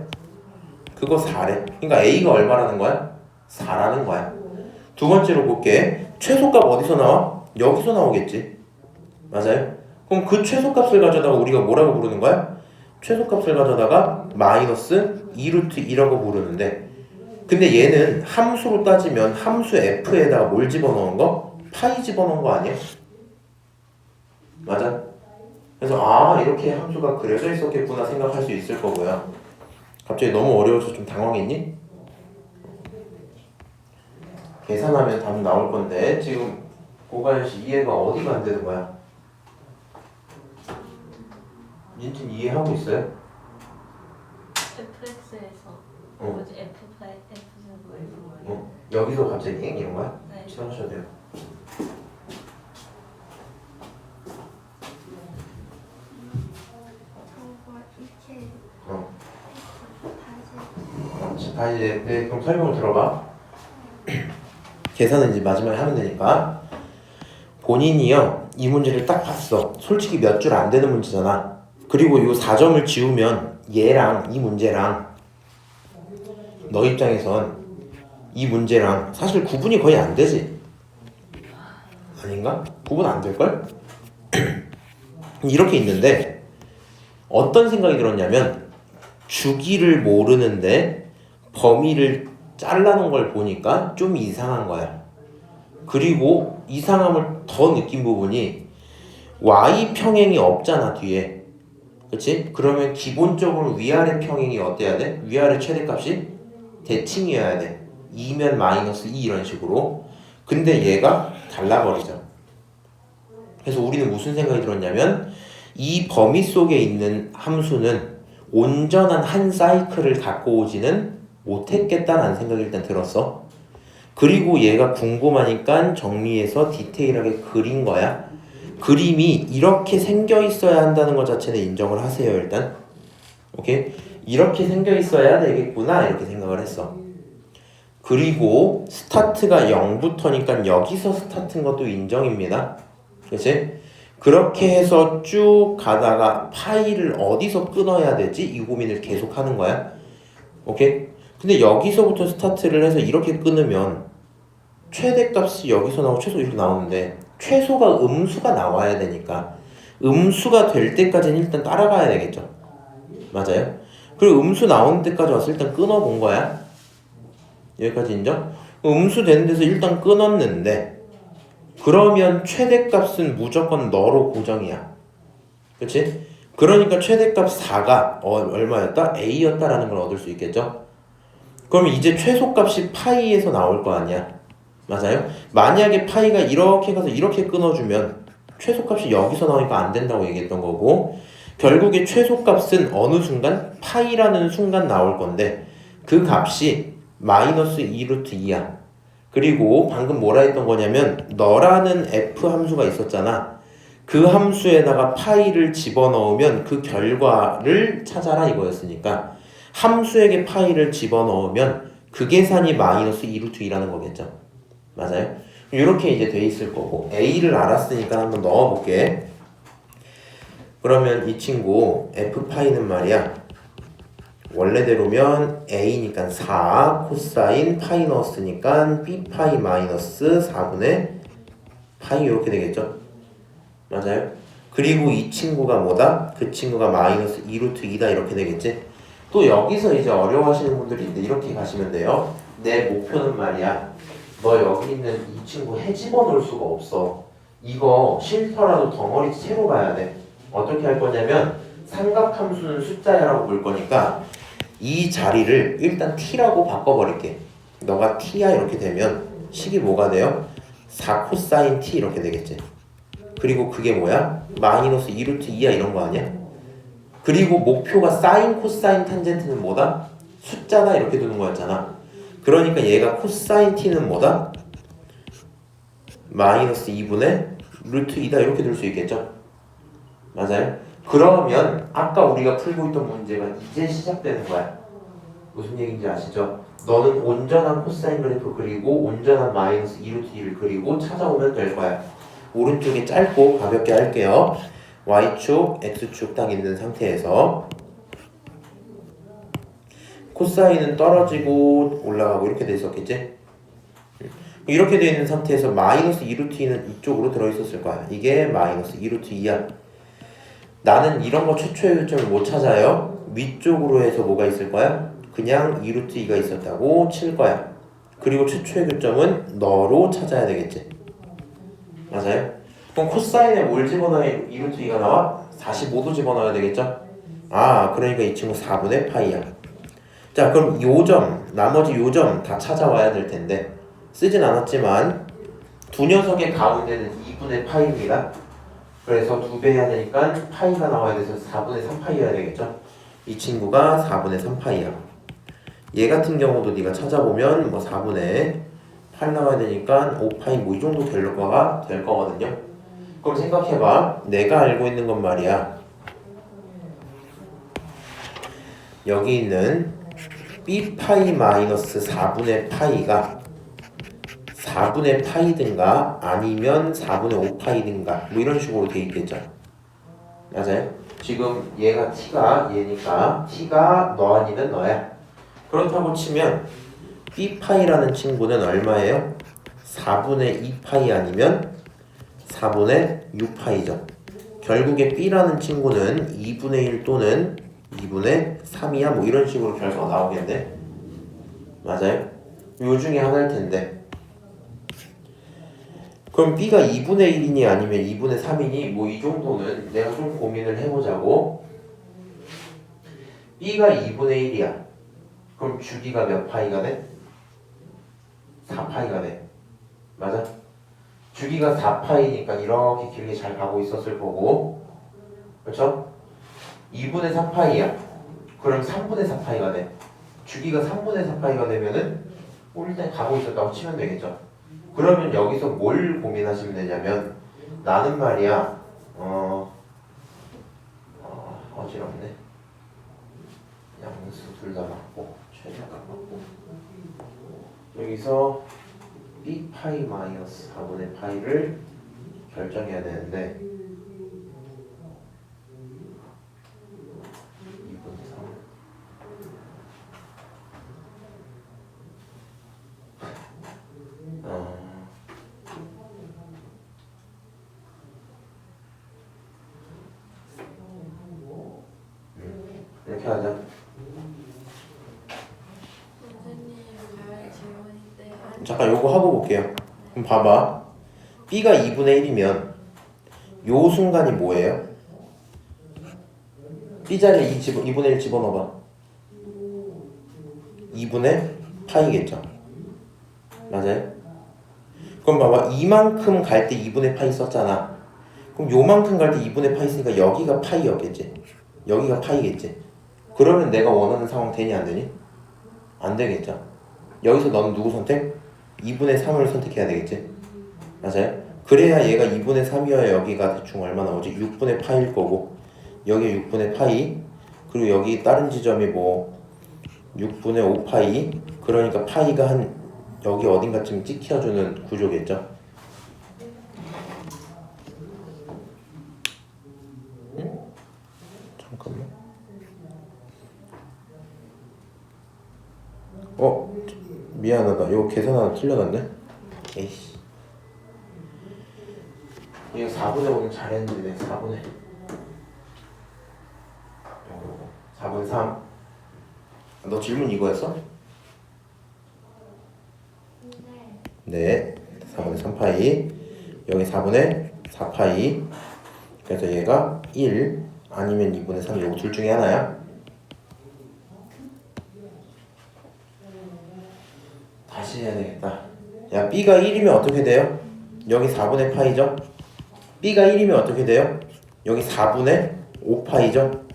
그거 4래. 그러니까 A가 얼마라는 거야? 4라는 거야. 두 번째로 볼게. 최소값 어디서 나와? 여기서 나오겠지. 맞아요? 그럼 그 최소값을 가져다가 우리가 뭐라고 부르는 거야? 최소값을 가져다가 마이너스 2루트 2라고 부르는데, 근데 얘는 함수로 따지면 함수 f에다가 뭘 집어넣은 거? 파이 집어넣은 거 아니야? 맞아? 그래서 아 이렇게 함수가 그려져 있었겠구나 생각할 수 있을 거고요. 갑자기 너무 어려워서 좀 당황했니? 계산하면 답 나올 건데 지금 고가연씨 이해가 어디가 안 되는 거야? 민진 이해하고 있어요? fx에서 뭐지 f 제곱 이런 거. 여기서 갑자기 이런 거야? 네. 지나가셔도 돼요. 자 이제 그럼 설명을 들어봐. 계산은 이제 마지막에 하면 되니까. 본인이요 이 문제를 딱 봤어. 솔직히 몇 줄 안 되는 문제잖아. 그리고 이 4점을 지우면 얘랑 이 문제랑 너 입장에선 이 문제랑 사실 구분이 거의 안 되지. 아닌가? 구분 안 될걸? 이렇게 있는데 어떤 생각이 들었냐면 주기를 모르는데 범위를 잘라놓은 걸 보니까 좀 이상한 거야. 그리고 이상함을 더 느낀 부분이 y 평행이 없잖아 뒤에. 그치? 그러면 기본적으로 위아래 평행이 어때야 돼? 위아래 최대값이 대칭이어야 돼. 2면 마이너스 2 이런 식으로. 근데 얘가 달라버리죠. 그래서 우리는 무슨 생각이 들었냐면 이 범위 속에 있는 함수는 온전한 한 사이클을 갖고 오지는 못했겠다는 생각이 일단 들었어. 그리고 얘가 궁금하니까 정리해서 디테일하게 그린 거야. 그림이 이렇게 생겨 있어야 한다는 것 자체는 인정을 하세요. 일단 오케이? 이렇게 생겨 있어야 되겠구나 이렇게 생각을 했어. 그리고 스타트가 0부터니까 여기서 스타트인 것도 인정입니다. 그치? 그렇게 해서 쭉 가다가 파이를 어디서 끊어야 되지? 이 고민을 계속 하는 거야. 오케이? 근데 여기서부터 스타트를 해서 이렇게 끊으면 최대값이 여기서 나오고 최소 이렇게 나오는데 최소가 음수가 나와야 되니까 음수가 될 때까지는 일단 따라가야 되겠죠. 맞아요? 그리고 음수 나오는 데까지 와서 일단 끊어본 거야. 여기까지 인정? 음수 되는 데서 일단 끊었는데 그러면 최대값은 무조건 너로 고정이야. 그치? 그러니까 최대값 4가 얼마였다? A였다라는 걸 얻을 수 있겠죠? 그러면 이제 최소값이 파이에서 나올 거 아니야. 맞아요? 만약에 파이가 이렇게 가서 이렇게 끊어주면 최소값이 여기서 나오니까 안 된다고 얘기했던 거고 결국에 최소값은 어느 순간 파이라는 순간 나올 건데 그 값이 마이너스 2루트 2야. 그리고 방금 뭐라 했던 거냐면 너라는 f 함수가 있었잖아. 그 함수에다가 파이를 집어넣으면 그 결과를 찾아라 이거였으니까 함수에게 파이를 집어넣으면 그 계산이 마이너스 2루트 2라는 거겠죠. 맞아요? 이렇게 이제 돼 있을 거고 A를 알았으니까 한번 넣어볼게. 그러면 이 친구 F파이는 말이야 원래대로면 A니까 4 코사인 파이 넣었으니까 B파이 마이너스 4분의 파이 이렇게 되겠죠? 맞아요? 그리고 이 친구가 뭐다? 그 친구가 마이너스 2루트 2다 이렇게 되겠지? 또 여기서 이제 어려워하시는 분들이 있는데 이렇게 가시면 돼요. 내 목표는 말이야 너 여기 있는 이 친구 해 집어넣을 수가 없어. 이거 쉼터라도 덩어리 채로 가야 돼. 어떻게 할 거냐면 삼각함수는 숫자야라고 볼 거니까 이 자리를 일단 t라고 바꿔버릴게. 너가 t야 이렇게 되면 식이 뭐가 돼요? 4 코사인 t 이렇게 되겠지. 그리고 그게 뭐야? 마이너스 2루트 2야 이런 거 아니야? 그리고 목표가 사인 코사인 탄젠트는 뭐다? 숫자다 이렇게 두는 거였잖아. 그러니까 얘가 코사인 t는 뭐다? 마이너스 2분의 루트 2다 이렇게 둘 수 있겠죠? 맞아요? 그러면 아까 우리가 풀고 있던 문제가 이제 시작되는 거야. 무슨 얘기인지 아시죠? 너는 온전한 코사인 그래프 그리고 온전한 마이너스 2루트 2를 그리고 찾아오면 될 거야. 오른쪽에 짧고 가볍게 할게요. Y축, X축 딱 있는 상태에서 코사인은 떨어지고 올라가고 이렇게 돼 있었겠지? 이렇게 돼 있는 상태에서 마이너스 2루트 2는 이쪽으로 들어있었을 거야. 이게 마이너스 2루트 2야. 나는 이런 거 최초의 교점을 못 찾아요. 위쪽으로 해서 뭐가 있을 거야? 그냥 2루트 2가 있었다고 칠 거야. 그리고 최초의 교점은 너로 찾아야 되겠지. 맞아요? 그럼 코사인에 뭘 집어넣어야 2루트 2가 나와? 45도 집어넣어야 되겠죠? 아, 그러니까 이 친구 4분의 파이야. 자, 그럼 요점, 나머지 요점 다 찾아와야 될 텐데 쓰진 않았지만 두 녀석의 가운데는 2분의 파이입니다. 그래서 2배 해야 되니까 파이가 나와야 돼서 4분의 3파이여야 되겠죠? 이 친구가 4분의 3파이야. 얘 같은 경우도 네가 찾아보면 뭐 4분의 8 나와야 되니까 5파이 뭐 이 정도 될 거가 될 거거든요. 그럼 생각해봐. 내가 알고 있는 건 말이야. 여기 있는 B파이 마이너스 4분의 파이가 4분의 파이든가 아니면 4분의 5파이든가 뭐 이런 식으로 돼 있겠죠. 맞아요? 지금 얘가 t가 얘니까 t가 너 아니면 너야. 그렇다고 치면 B파이라는 친구는 얼마예요? 4분의 2파이 아니면 4분의 6파이죠. 결국에 B라는 친구는 2분의 1 또는 2분의 3이야 뭐 이런 식으로 결과가 나오겠네. 맞아요? 요 중에 하나일 텐데 그럼 B가 2분의 1이니 아니면 2분의 3이니 뭐 이 정도는 내가 좀 고민을 해보자고. B가 2분의 1이야. 그럼 주기가 몇 파이가 돼? 4파이가 돼. 맞아? 주기가 4파이니까 이렇게 길게 잘 가고 있었을 거고 그렇죠? 2분의 3파이야. 그럼 3분의 4파이가 돼. 주기가 3분의 4파이가 되면은 일단 가고 있었다고 치면 되겠죠. 그러면 여기서 뭘 고민하시면 되냐면 나는 말이야 어지럽네. 양수 둘 다 맞고 최대한 맞고 여기서 B파이 마이너스 4분의 파이를 결정해야 되는데 2분의 3 이렇게 하자. 잠깐 요거 하고 볼게요. 그럼 봐봐. B가 2분의 1이면 요 순간이 뭐예요? B 자리에 2분의 1 집어넣어봐. 2분의 파이겠죠. 맞아요? 그럼 봐봐. 이만큼 갈 때 2분의 파이 썼잖아. 그럼 요만큼 갈 때 2분의 파이 쓰니까 여기가 파이였겠지. 여기가 파이겠지. 그러면 내가 원하는 상황 되니 안 되니? 안 되겠죠. 여기서 너는 누구 선택? 2분의 3을 선택해야 되겠지. 맞아요? 그래야 얘가 2분의 3이어야 여기가 대충 얼마 나오지? 6분의 파일 거고 여기 6분의 파이 그리고 여기 다른 지점이 뭐 6분의 5파이 그러니까 파이가 한 여기 어딘가쯤 찍혀주는 구조겠죠. 응? 잠깐만. 미안하다. 이거 계산 하나 틀려놨네. 에이씨. 이거 4분의 5는 잘했는데 4분의 3. 너 질문 이거였어? 네. 4분의 3파이 여기 4분의 4파이 그래서 얘가 1 아니면 2분의 3 이거 둘 중에 하나야. 다시 해야 되겠다. 야 B가 1이면 어떻게 돼요? 여기 4분의 파이죠? B가 1이면 어떻게 돼요? 여기 4분의 5파이죠?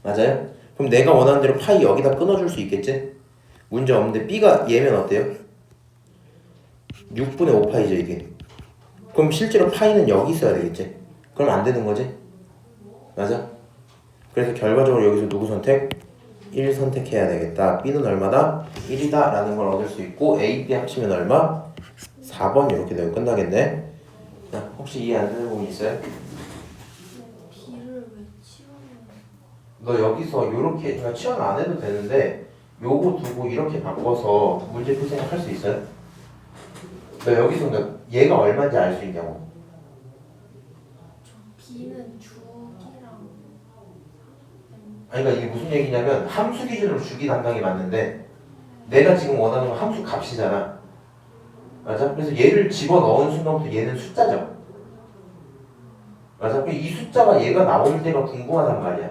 맞아요? 그럼 내가 원하는 대로 파이 여기다 끊어줄 수 있겠지? 문제 없는데 B가 얘면 어때요? 6분의 5파이죠 이게. 그럼 실제로 파이는 여기 있어야 되겠지? 그럼 안 되는 거지? 맞아? 그래서 결과적으로 여기서 누구 선택? 1 선택해야 되겠다. B는 얼마다? 1이다 라는 걸 얻을 수 있고 A, B 합치면 얼마? 4번 이렇게 되면 끝나겠네. 자, 혹시 이해 안 되는 부분 있어요? B를 왜 치우는 너 여기서 요렇게 그냥 치환 안 해도 되는데 요거 두고 이렇게 바꿔서 문제 풀 생각 할 수 있어요? 너 여기서 얘가 얼마인지 알 수 있냐고. B는 주기랑 아니 그러니까 이게 무슨 얘기냐면 함수 기준으로 주기 담당이 맞는데 내가 지금 원하는 건 함수 값이잖아. 맞아? 그래서 얘를 집어넣은 순간부터 얘는 숫자죠. 맞아? 이 숫자가 얘가 나올 때가 궁금하단 말이야.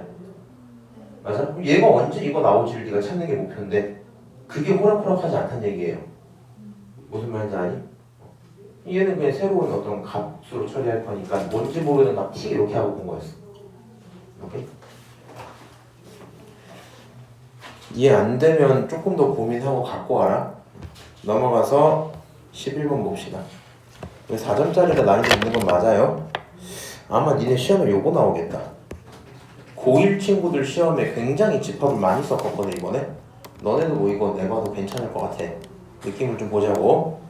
맞아? 그럼 얘가 언제 이거 나올지를 네가 찾는 게 목표인데 그게 호락호락하지 않다는 얘기예요. 무슨 말인지 아니? 얘는 그냥 새로운 어떤 값으로 처리할 거니까 뭔지 모르는 값 T 이렇게 하고 본 거였어. 오케이? 이해 안 되면 조금 더 고민하고 갖고 와라. 넘어가서 11번 봅시다. 4점짜리가 난이도 있는 건 맞아요. 아마 니네 시험에 요거 나오겠다. 고1 친구들 시험에 굉장히 집합을 많이 썼거든 이번에. 너네도 뭐 이거 내봐도 괜찮을 것 같아. 느낌을 좀 보자고.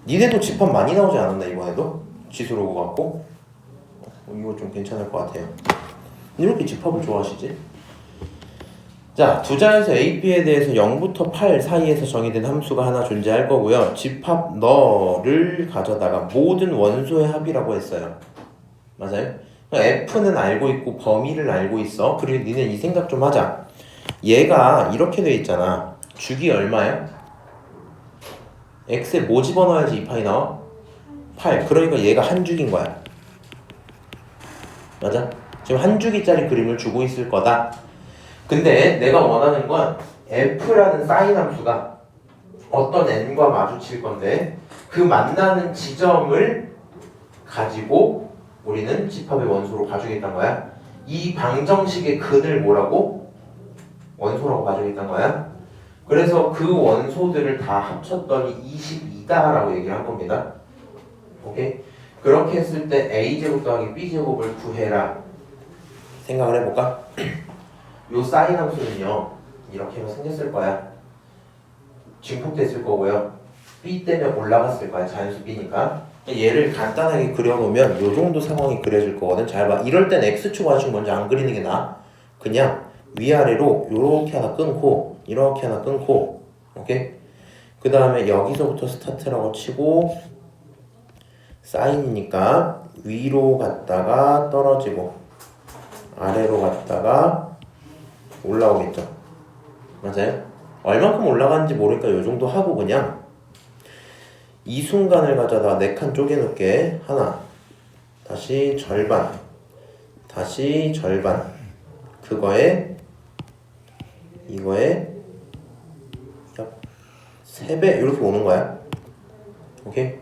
니네도 집합 많이 나오지 않았나 이번에도? 지수로고 갖고. 이거 좀 괜찮을 것 같아요. 이렇게 집합을 좋아하시지? 자, 두 자에서 A, B에 대해서 0부터 8 사이에서 정의된 함수가 하나 존재할 거고요. 집합 너를 가져다가 모든 원소의 합이라고 했어요. 맞아요? F는 알고 있고 범위를 알고 있어. 그리고 니는 이 생각 좀 하자. 얘가 이렇게 돼 있잖아. 주기 얼마야? X에 뭐 집어넣어야지 2파이 나와? 8. 그러니까 얘가 한 주기인 거야. 맞아? 지금 한 주기짜리 그림을 주고 있을 거다. 근데 내가 원하는 건 F라는 사인 함수가 어떤 N과 마주칠 건데 그 만나는 지점을 가지고 우리는 집합의 원소로 봐주겠다는 거야. 이 방정식의 근을 뭐라고? 원소라고 봐주겠다는 거야. 그래서 그 원소들을 다 합쳤더니 22다라고 얘기를 한 겁니다. 오케이? 그렇게 했을 때 A제곱 더하기 B제곱을 구해라. 생각을 해볼까? 요 사인 함수는요 이렇게만 생겼을 거야. 증폭됐을 거고요. B 때문에 올라갔을 거야. 자연수 B니까. 얘를 간단하게 그려놓으면 요 정도 상황이 그려질 거거든. 잘 봐. 이럴 땐 X축 Y축 먼저 안 그리는 게 나아. 그냥 위아래로 요렇게 하나 끊고 이렇게 하나 끊고 오케이? 그 다음에 여기서부터 스타트라고 치고 사인이니까 위로 갔다가 떨어지고 아래로 갔다가 올라오겠죠. 맞아요? 얼만큼 올라가는지 모르니까 요 정도 하고 그냥 이 순간을 가져다 4칸 쪼개놓게. 하나, 다시 절반, 다시 절반, 그거에 이거에 3배 이렇게 오는 거야. 오케이?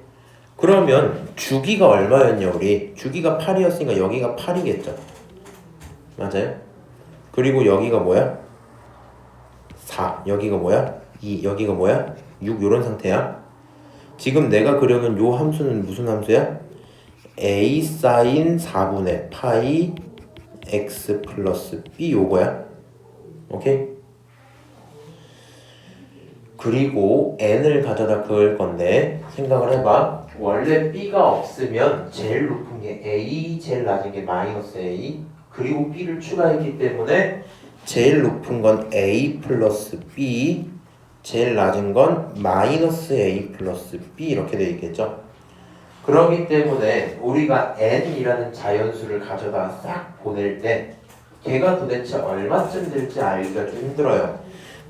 그러면 주기가 얼마였냐 우리? 주기가 8이었으니까 여기가 8이겠죠. 맞아요? 그리고 여기가 뭐야? 4. 여기가 뭐야? 2. 여기가 뭐야? 6. 요런 상태야. 지금 내가 그려놓은 요 함수는 무슨 함수야? A 사인 4분의 파이 X 플러스 B 요거야. 오케이? 그리고 N을 가져다 그을 건데 생각을 해봐. 원래 B가 없으면 제일 높은 게 A, 제일 낮은 게 마이너스 A, 그리고 B를 추가했기 때문에 제일 높은 건 A 플러스 B, 제일 낮은 건 마이너스 A 플러스 B 이렇게 되어 있겠죠. 그렇기 때문에 우리가 N이라는 자연수를 가져다 싹 보낼 때 걔가 도대체 얼마쯤 될지 알기가 좀 힘들어요.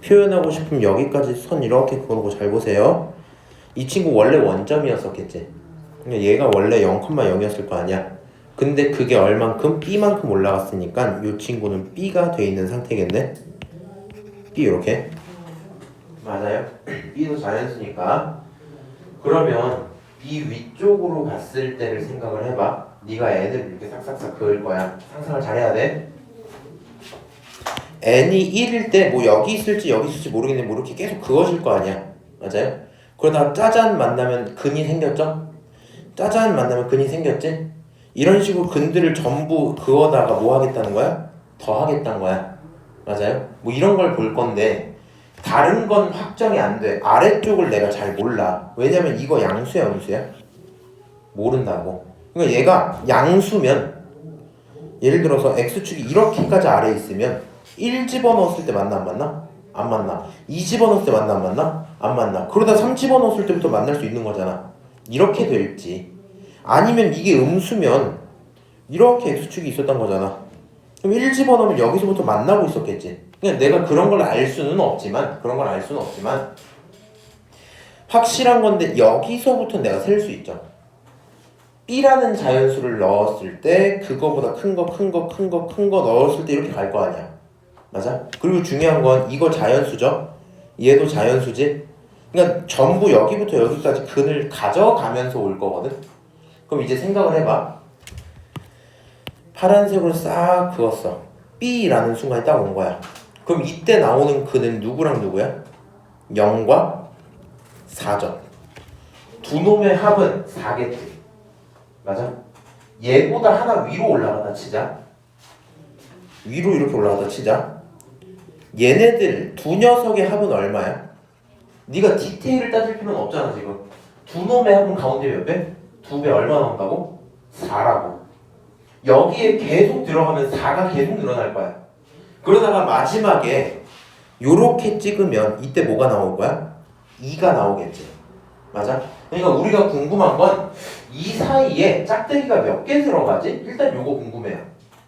표현하고 싶으면 여기까지 선 이렇게 그어놓고 잘 보세요. 이 친구 원래 원점이었었겠지. 얘가 원래 0,0이었을 거 아니야. 근데 그게 얼만큼? B만큼 올라갔으니까 이 친구는 B가 돼 있는 상태겠네. B 이렇게. 맞아요. B도 자연수니까. 그러면 B 위쪽으로 갔을 때를 생각을 해봐. 네가 N을 이렇게 싹싹싹 그을 거야. 상상을 잘해야 돼. N이 1일 때 뭐 여기 있을지 여기 있을지 모르겠는데 뭐 이렇게 계속 그어질 거 아니야. 맞아요? 그러다가 짜잔 만나면 근이 생겼죠? 짜잔 만나면 근이 생겼지? 이런 식으로 근들을 전부 그어다가 뭐 하겠다는 거야? 더 하겠다는 거야. 맞아요? 뭐 이런 걸 볼 건데 다른 건 확정이 안 돼. 아래쪽을 내가 잘 몰라. 왜냐면 이거 양수야, 음수야? 모른다고. 그러니까 얘가 양수면 예를 들어서 x축이 이렇게까지 아래에 있으면 1 집어넣었을 때 만나 안 만나? 안 만나. 2 집어넣었을 때 만나 안 만나? 안 만나. 그러다 3 집어넣었을 때부터 만날 수 있는 거잖아. 이렇게 될지 아니면 이게 음수면 이렇게 x축이 있었던 거잖아. 그럼 1 집어넣으면 여기서부터 만나고 있었겠지. 그냥 내가 그런 걸 알 수는 없지만 확실한 건데 여기서부터 내가 셀 수 있죠. B라는 자연수를 넣었을 때 그거보다 큰 거 넣었을 때 이렇게 갈 거 아니야. 맞아? 그리고 중요한 건 이거 자연수죠. 얘도 자연수지. 그러니까 전부 여기부터 여기까지 근을 가져가면서 올 거거든. 그럼 이제 생각을 해봐. 파란색으로 싹 그었어. B라는 순간에 딱 온 거야. 그럼 이때 나오는 근은 누구랑 누구야? 0과 4죠. 두 놈의 합은 4겠지. 맞아? 얘보다 하나 위로 올라가다 치자. 위로 이렇게 올라가다 치자. 얘네들 두 녀석의 합은 얼마야? 네가 디테일을 따질 필요는 없잖아 지금. 두 놈의 합은 가운데 몇 배? 2배 얼마 나온다고? 4라고. 여기에 계속 들어가면 4가 계속 늘어날 거야. 그러다가 마지막에 요렇게 찍으면 이때 뭐가 나올 거야? 2가 나오겠지. 맞아? 그러니까 우리가 궁금한 건 이 사이에 짝대기가 몇 개 들어가지? 일단 요거 궁금해요.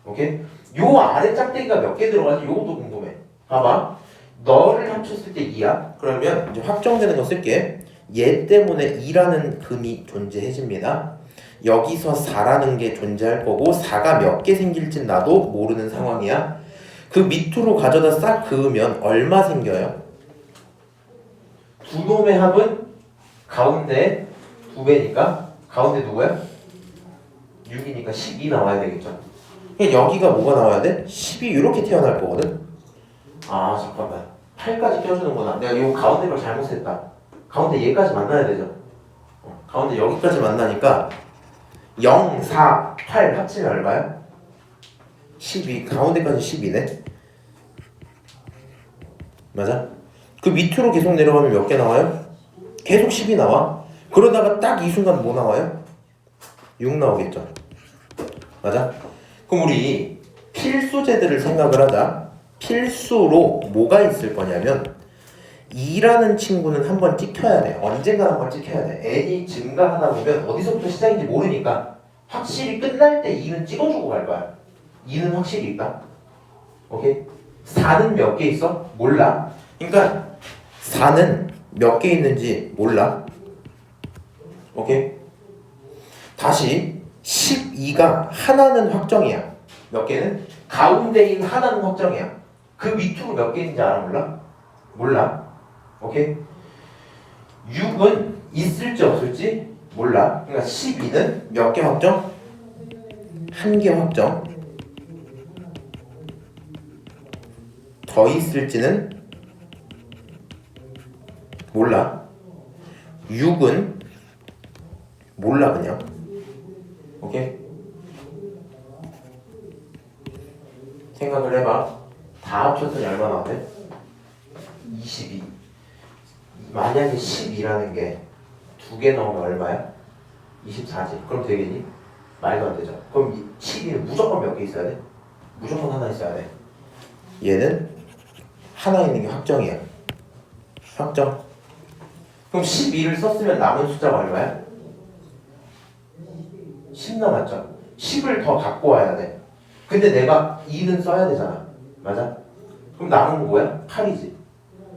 오케이? 요 아래 짝대기가 몇 개 들어가지? 요것도 궁금해. 봐봐. 너를 합쳤을 때 2야. 그러면 이제 확정되는 거 쓸게. 얘 때문에 2라는 금이 존재해집니다. 여기서 4라는 게 존재할 거고 4가 몇 개 생길진 나도 모르는 상황이야. 그 밑으로 가져다 싹 그으면 얼마 생겨요? 두 놈의 합은 가운데 2배니까 가운데 누구야? 6이니까 12 나와야 되겠죠. 그러니까 여기가 뭐가 나와야 돼? 10이 이렇게 태어날 거거든. 아 잠깐만 8까지 껴주는구나. 내가 이 가운데 걸 잘못했다. 가운데 얘까지 만나야 되죠. 가운데 여기까지 만나니까 0, 4, 8 합치면 얼마야? 12. 가운데까지 12네. 맞아? 그 밑으로 계속 내려가면 몇 개 나와요? 계속 10이 나와. 그러다가 딱 이 순간 뭐 나와요? 6 나오겠죠. 맞아? 그럼 우리 필수제들을 생각을 하자. 필수로 뭐가 있을 거냐면 2라는 친구는 한번 찍혀야 돼. 언젠가 한번 찍혀야 돼. n이 증가하다 보면 어디서부터 시작인지 모르니까 확실히 끝날 때 2는 찍어주고 갈 거야. 2는 확실히 있다. 오케이? 4는 몇 개 있어? 몰라. 그러니까 4는 몇 개 있는지 몰라. 오케이? 다시 12가 하나는 확정이야. 몇 개는? 가운데인 하나는 확정이야. 그 밑으로 몇 개 있는지 알아? 몰라? 몰라. 오케이? 6은 있을지 없을지 몰라. 그러니까 12는 몇 개 확정? 한 개 확정. 더 있을지는 몰라. 6은 몰라 그냥. 오케이? 생각을 해봐. 다 합쳤더니 얼마 나왔대? 22. 만약에 12라는 게 두 개 넣으면 얼마야? 24지. 그럼 되겠니? 말도 안 되죠. 그럼 12는 무조건 몇 개 있어야 돼? 무조건 하나 있어야 돼. 얘는 하나 있는 게 확정이야. 확정. 그럼 12를 썼으면 남은 숫자가 얼마야? 10 남았죠. 10을 더 갖고 와야 돼. 근데 내가 2는 써야 되잖아. 맞아? 그럼 남은 거 뭐야? 8이지.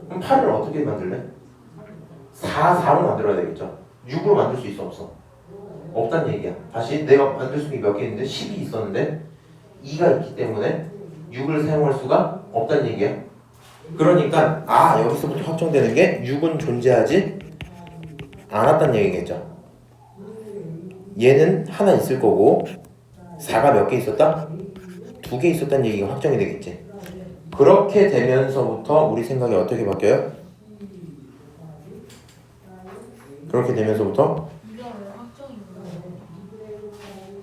그럼 8을 어떻게 만들래? 4로 만들어야 되겠죠. 6으로 만들 수 있어 없어? 없단 얘기야. 다시 내가 만들 수 있는 게 몇 개 있는데 10이 있었는데 2가 있기 때문에 6을 사용할 수가 없단 얘기야. 그러니까 여기서부터 확정되는 게 6은 존재하지 않았단 얘기겠죠. 얘는 하나 있을 거고 4가 몇 개 있었다? 2개 있었다는 얘기가 확정이 되겠지. 그렇게 되면서부터 우리 생각이 어떻게 바뀌어요? 그렇게 되면서부터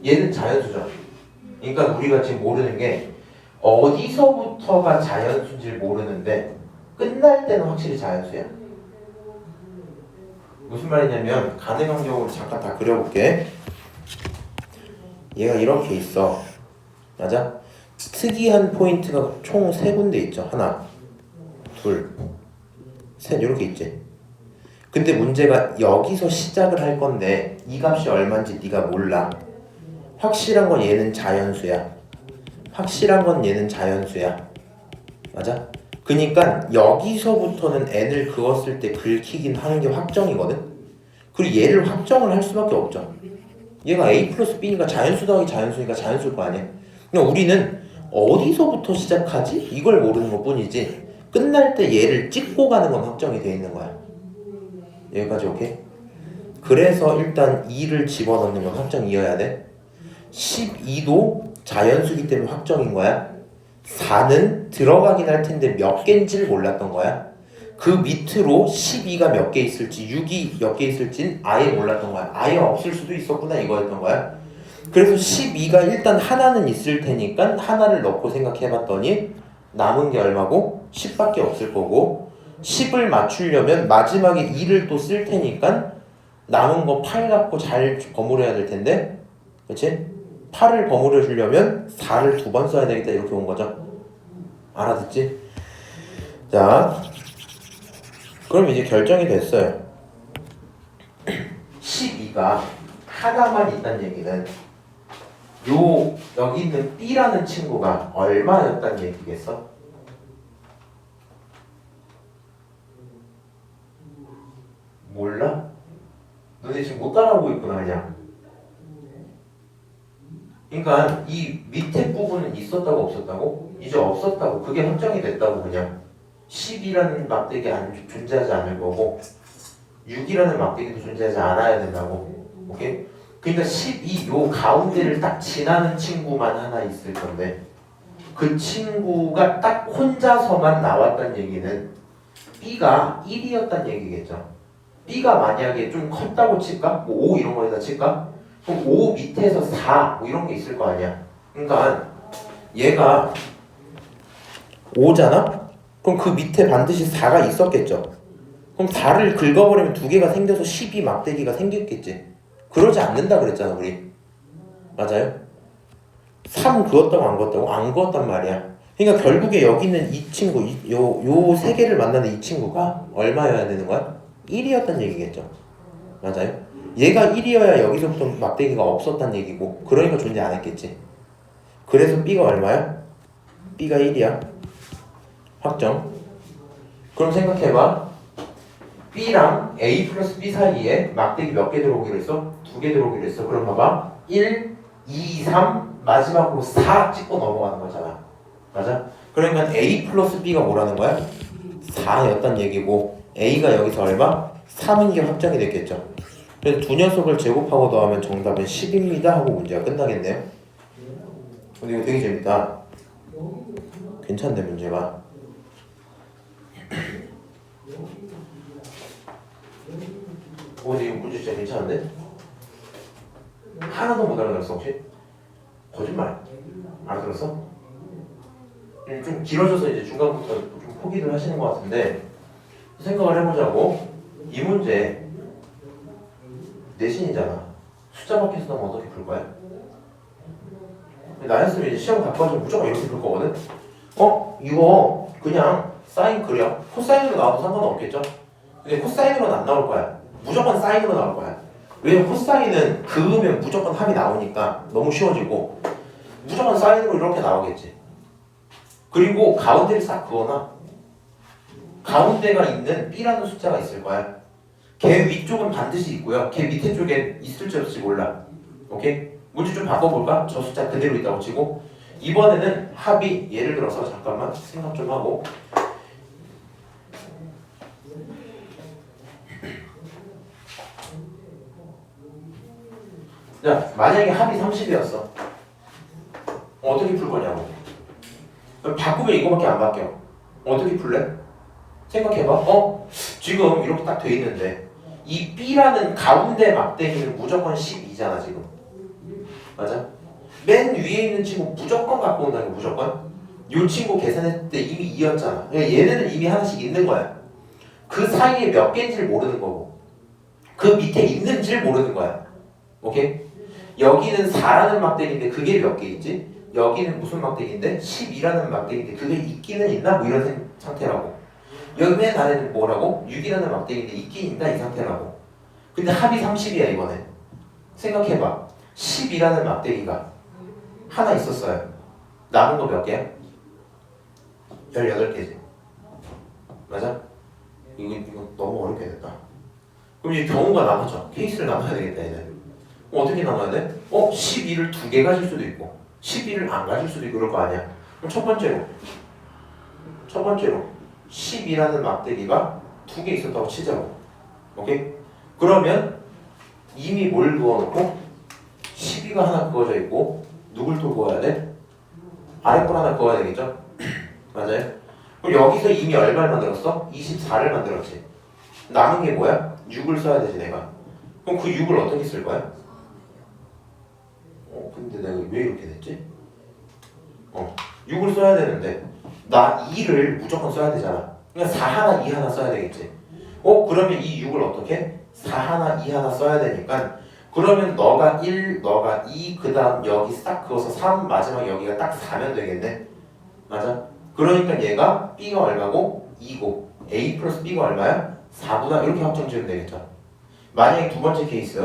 얘는 자연수죠. 그러니까 우리가 지금 모르는 게 어디서부터가 자연수인지 모르는데 끝날 때는 확실히 자연수야. 무슨 말이냐면 가능한 경우를 잠깐 다 그려볼게. 얘가 이렇게 있어. 맞아? 특이한 포인트가 총 3군데 있죠. 하나, 둘, 셋 이렇게 있지. 근데 문제가 여기서 시작을 할 건데 이 값이 얼마인지 네가 몰라. 확실한 건 얘는 자연수야. 확실한 건 얘는 자연수야. 맞아? 그니까 여기서부터는 n을 그었을 때 긁히긴 하는 게 확정이거든. 그리고 얘를 확정을 할 수밖에 없죠. 얘가 a 플러스 b니까 자연수 더하기 자연수니까 자연수일 거 아니야. 그냥 우리는 어디서부터 시작하지? 이걸 모르는 것 뿐이지 끝날 때 얘를 찍고 가는 건 확정이 돼 있는 거야. 여기까지 오케이? 그래서 일단 2를 집어넣는 건 확정이어야 돼. 12도 자연수기 때문에 확정인 거야. 4는 들어가긴 할 텐데 몇 개인지를 몰랐던 거야. 그 밑으로 12가 몇 개 있을지 6이 몇 개 있을진 아예 몰랐던 거야. 아예 없을 수도 있었구나 이거였던 거야. 그래서 12가 일단 하나는 있을 테니까 하나를 넣고 생각해봤더니 남은 게 얼마고? 10밖에 없을 거고 10을 맞추려면 마지막에 2를 또 쓸 테니까 남은 거 8 갖고 잘 버무려야 될 텐데 그치? 8을 버무려 주려면 4를 2번 써야 되겠다 이렇게 온 거죠. 알아듣지? 자 그럼 이제 결정이 됐어요. 12가 하나만 있다는 얘기는 여기 있는 B라는 친구가 얼마였다는 얘기겠어? 몰라? 너네 지금 못 따라오고 있구나 그냥. 그러니까 이 밑에 부분은 있었다고 없었다고? 이제 없었다고. 그게 확정이 됐다고 그냥. 10이라는 막대기 존재하지 않을 거고 6이라는 막대기도 존재하지 않아야 된다고. 오케이? 그러니까 12 요 가운데를 딱 지나는 친구만 하나 있을 건데 그 친구가 딱 혼자서만 나왔다는 얘기는 B가 1이었다는 얘기겠죠. B가 만약에 좀 컸다고 칠까? 뭐 5 이런 거에다 칠까? 그럼 5 밑에서 4 뭐 이런 게 있을 거 아니야. 그러니까 얘가 5잖아? 그럼 그 밑에 반드시 4가 있었겠죠. 그럼 4를 긁어버리면 2개가 생겨서 12 막대기가 생겼겠지. 그러지 않는다 그랬잖아 우리. 맞아요? 3 그었다고 안 그었다고? 안 그었단 말이야. 그러니까 결국에 여기 있는 이 친구 요 세 개를 만나는 이 친구가 얼마여야 되는 거야? 1이었단 얘기겠죠. 맞아요? 얘가 1이어야 여기서부터 막대기가 없었단 얘기고 그러니까 존재 안 했겠지. 그래서 B가 얼마야? B가 1이야. 확정. 그럼 생각해봐. B랑 A 플러스 B 사이에 막대기 몇 개 들어오기로 했어? 2개 들어오기로 했어. 그럼 봐봐. 1, 2, 3 마지막으로 4 찍고 넘어가는 거잖아. 맞아? 그러니까 A 플러스 B가 뭐라는 거야? 4였단 얘기고 A가 여기서 얼마? 3인 게 확정이 됐겠죠. 그래서 두 녀석을 제곱하고 더하면 정답은 10입니다 하고 문제가 끝나겠네요. 근데 이거 되게 재밌다. 괜찮네 문제가. 근데 이거 문제 진짜 괜찮은데? 하나도 못 알아들었어 혹시? 거짓말. 알아들었어? 좀 길어져서 이제 중간부터 좀 포기를 하시는 것 같은데 생각을 해보자고. 이 문제 내신이잖아. 숫자 밖에서 나면 어떻게 풀 거야? 나였으면 이제 시험 갖고 와서 무조건 이렇게 풀 거거든? 이거 그냥 사인 그려. 코사인으로 나와도 상관없겠죠? 근데 코사인으로는 안 나올 거야. 무조건 사인으로 나올 거야. 왜냐면 코사인은 그으면 무조건 합이 나오니까 너무 쉬워지고 무조건 사인으로 이렇게 나오겠지. 그리고 가운데를 싹 그어놔. 가운데가 있는 B라는 숫자가 있을 거야. 걔 위쪽은 반드시 있고요. 걔 밑에 쪽엔 있을지 없을지 몰라. 오케이? 문제 좀 바꿔볼까? 저 숫자 그대로 있다고 치고 이번에는 합이 예를 들어서 잠깐만 생각 좀 하고 자 만약에 합이 30이었어. 어떻게 풀 거냐고. 바꾸면 이거밖에 안 바뀌어. 어떻게 풀래? 생각해봐. 지금 이렇게 딱 돼 있는데 이 B라는 가운데 막대기는 무조건 12잖아 지금. 맞아? 맨 위에 있는 친구 무조건 갖고 온다는 거 무조건. 요 친구 계산했을 때 이미 2였잖아. 그러니까 얘네는 이미 하나씩 있는 거야. 그 사이에 몇 개인지를 모르는 거고 그 밑에 있는지를 모르는 거야. 오케이? 여기는 4라는 막대기인데 그게 몇 개 있지? 여기는 무슨 막대기인데? 12라는 막대기인데 그게 있기는 있나? 뭐 이런 상태라고. 여기 맨 아래는 뭐라고? 6이라는 막대기인데 있긴 있나? 이 상태라고. 근데 합이 30이야 이번에. 생각해봐. 10이라는 막대기가 하나 있었어요. 남은 거 몇 개야? 18개지. 맞아? 이거 너무 어렵게 됐다. 그럼 이제 경우가 남았죠. 케이스를 나눠야 되겠다 얘는. 어떻게 나눠야 돼? 12를 2개 가질 수도 있고 12를 안 가질 수도 있고 그럴 거 아니야. 그럼 첫 번째로 10이라는 막대기가 2개 있었다고 치자고. 오케이? 그러면 이미 뭘 그어놓고 12가 하나 그어져 있고 누굴 또 그어야 돼? 아래 걸 하나 그어야 되겠죠? 맞아요? 그럼 여기서 이미 얼마를 만들었어? 24를 만들었지. 남은 게 뭐야? 6을 써야 되지 내가. 그럼 그 6을 어떻게 쓸 거야? 근데 내가 왜 이렇게 됐지? 6을 써야 되는데 나 2를 무조건 써야 되잖아. 그러니까 4 하나 2 하나 써야 되겠지. 그러면 이 6을 어떻게? 4 하나 2 하나 써야 되니까 그러면 너가 1, 너가 2, 그 다음 여기 싹 그어서 3, 마지막 여기가 딱 4면 되겠네. 맞아? 그러니까 얘가 B가 얼마고? 2고 A 플러스 B가 얼마야? 4구나 이렇게 확정 지으면 되겠죠. 만약에 두 번째 케이스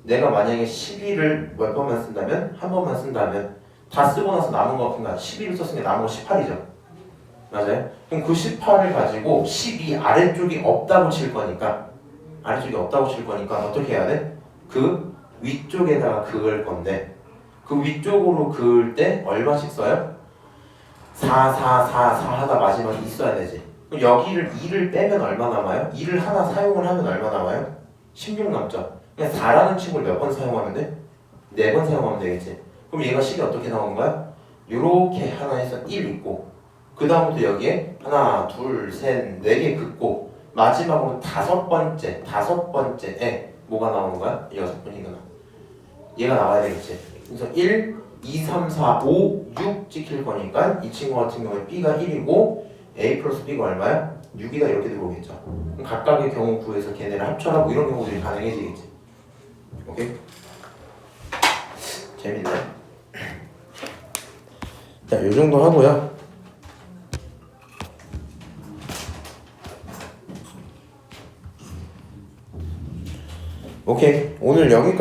내가 만약에 12를 몇 번만 쓴다면? 한 번만 쓴다면 다 쓰고 나서 남은 거 그러니까 12를 썼으니까 남은 거 18이죠. 맞아요? 그럼 그 18을 가지고 12 아래쪽이 없다고 칠 거니까 어떻게 해야 돼? 그 위쪽에다가 그을 건데 그 위쪽으로 그을 때 얼마씩 써요? 4, 4, 4, 4 하다 마지막에 있어야 되지. 그럼 여기를 2를 빼면 얼마 남아요? 2를 하나 사용을 하면 얼마 남아요? 16 남죠. 그냥 4라는 친구를 몇 번 사용하면 돼? 4번 사용하면 되겠지. 그럼 얘가 식이 어떻게 나오는 거야? 요렇게 하나 해서 1 있고 그 다음부터 여기에 하나, 둘, 셋, 4개 긋고 마지막으로 다섯 번째에 뭐가 나오는 거야? 6번이구나. 얘가 나와야 되겠지. 그래서 1, 2, 3, 4, 5, 6 찍힐 거니까 이 친구 같은 경우에 B가 1이고 A 플러스 B가 얼마야? 6이다 이렇게 들어오겠죠. 그럼 각각의 경우 구해서 걔네를 합쳐라 뭐 이런 경우들이 가능해지겠지. 오케이? 재밌네. 자, 요 정도 하고요. 오케이. 오늘 여기까지.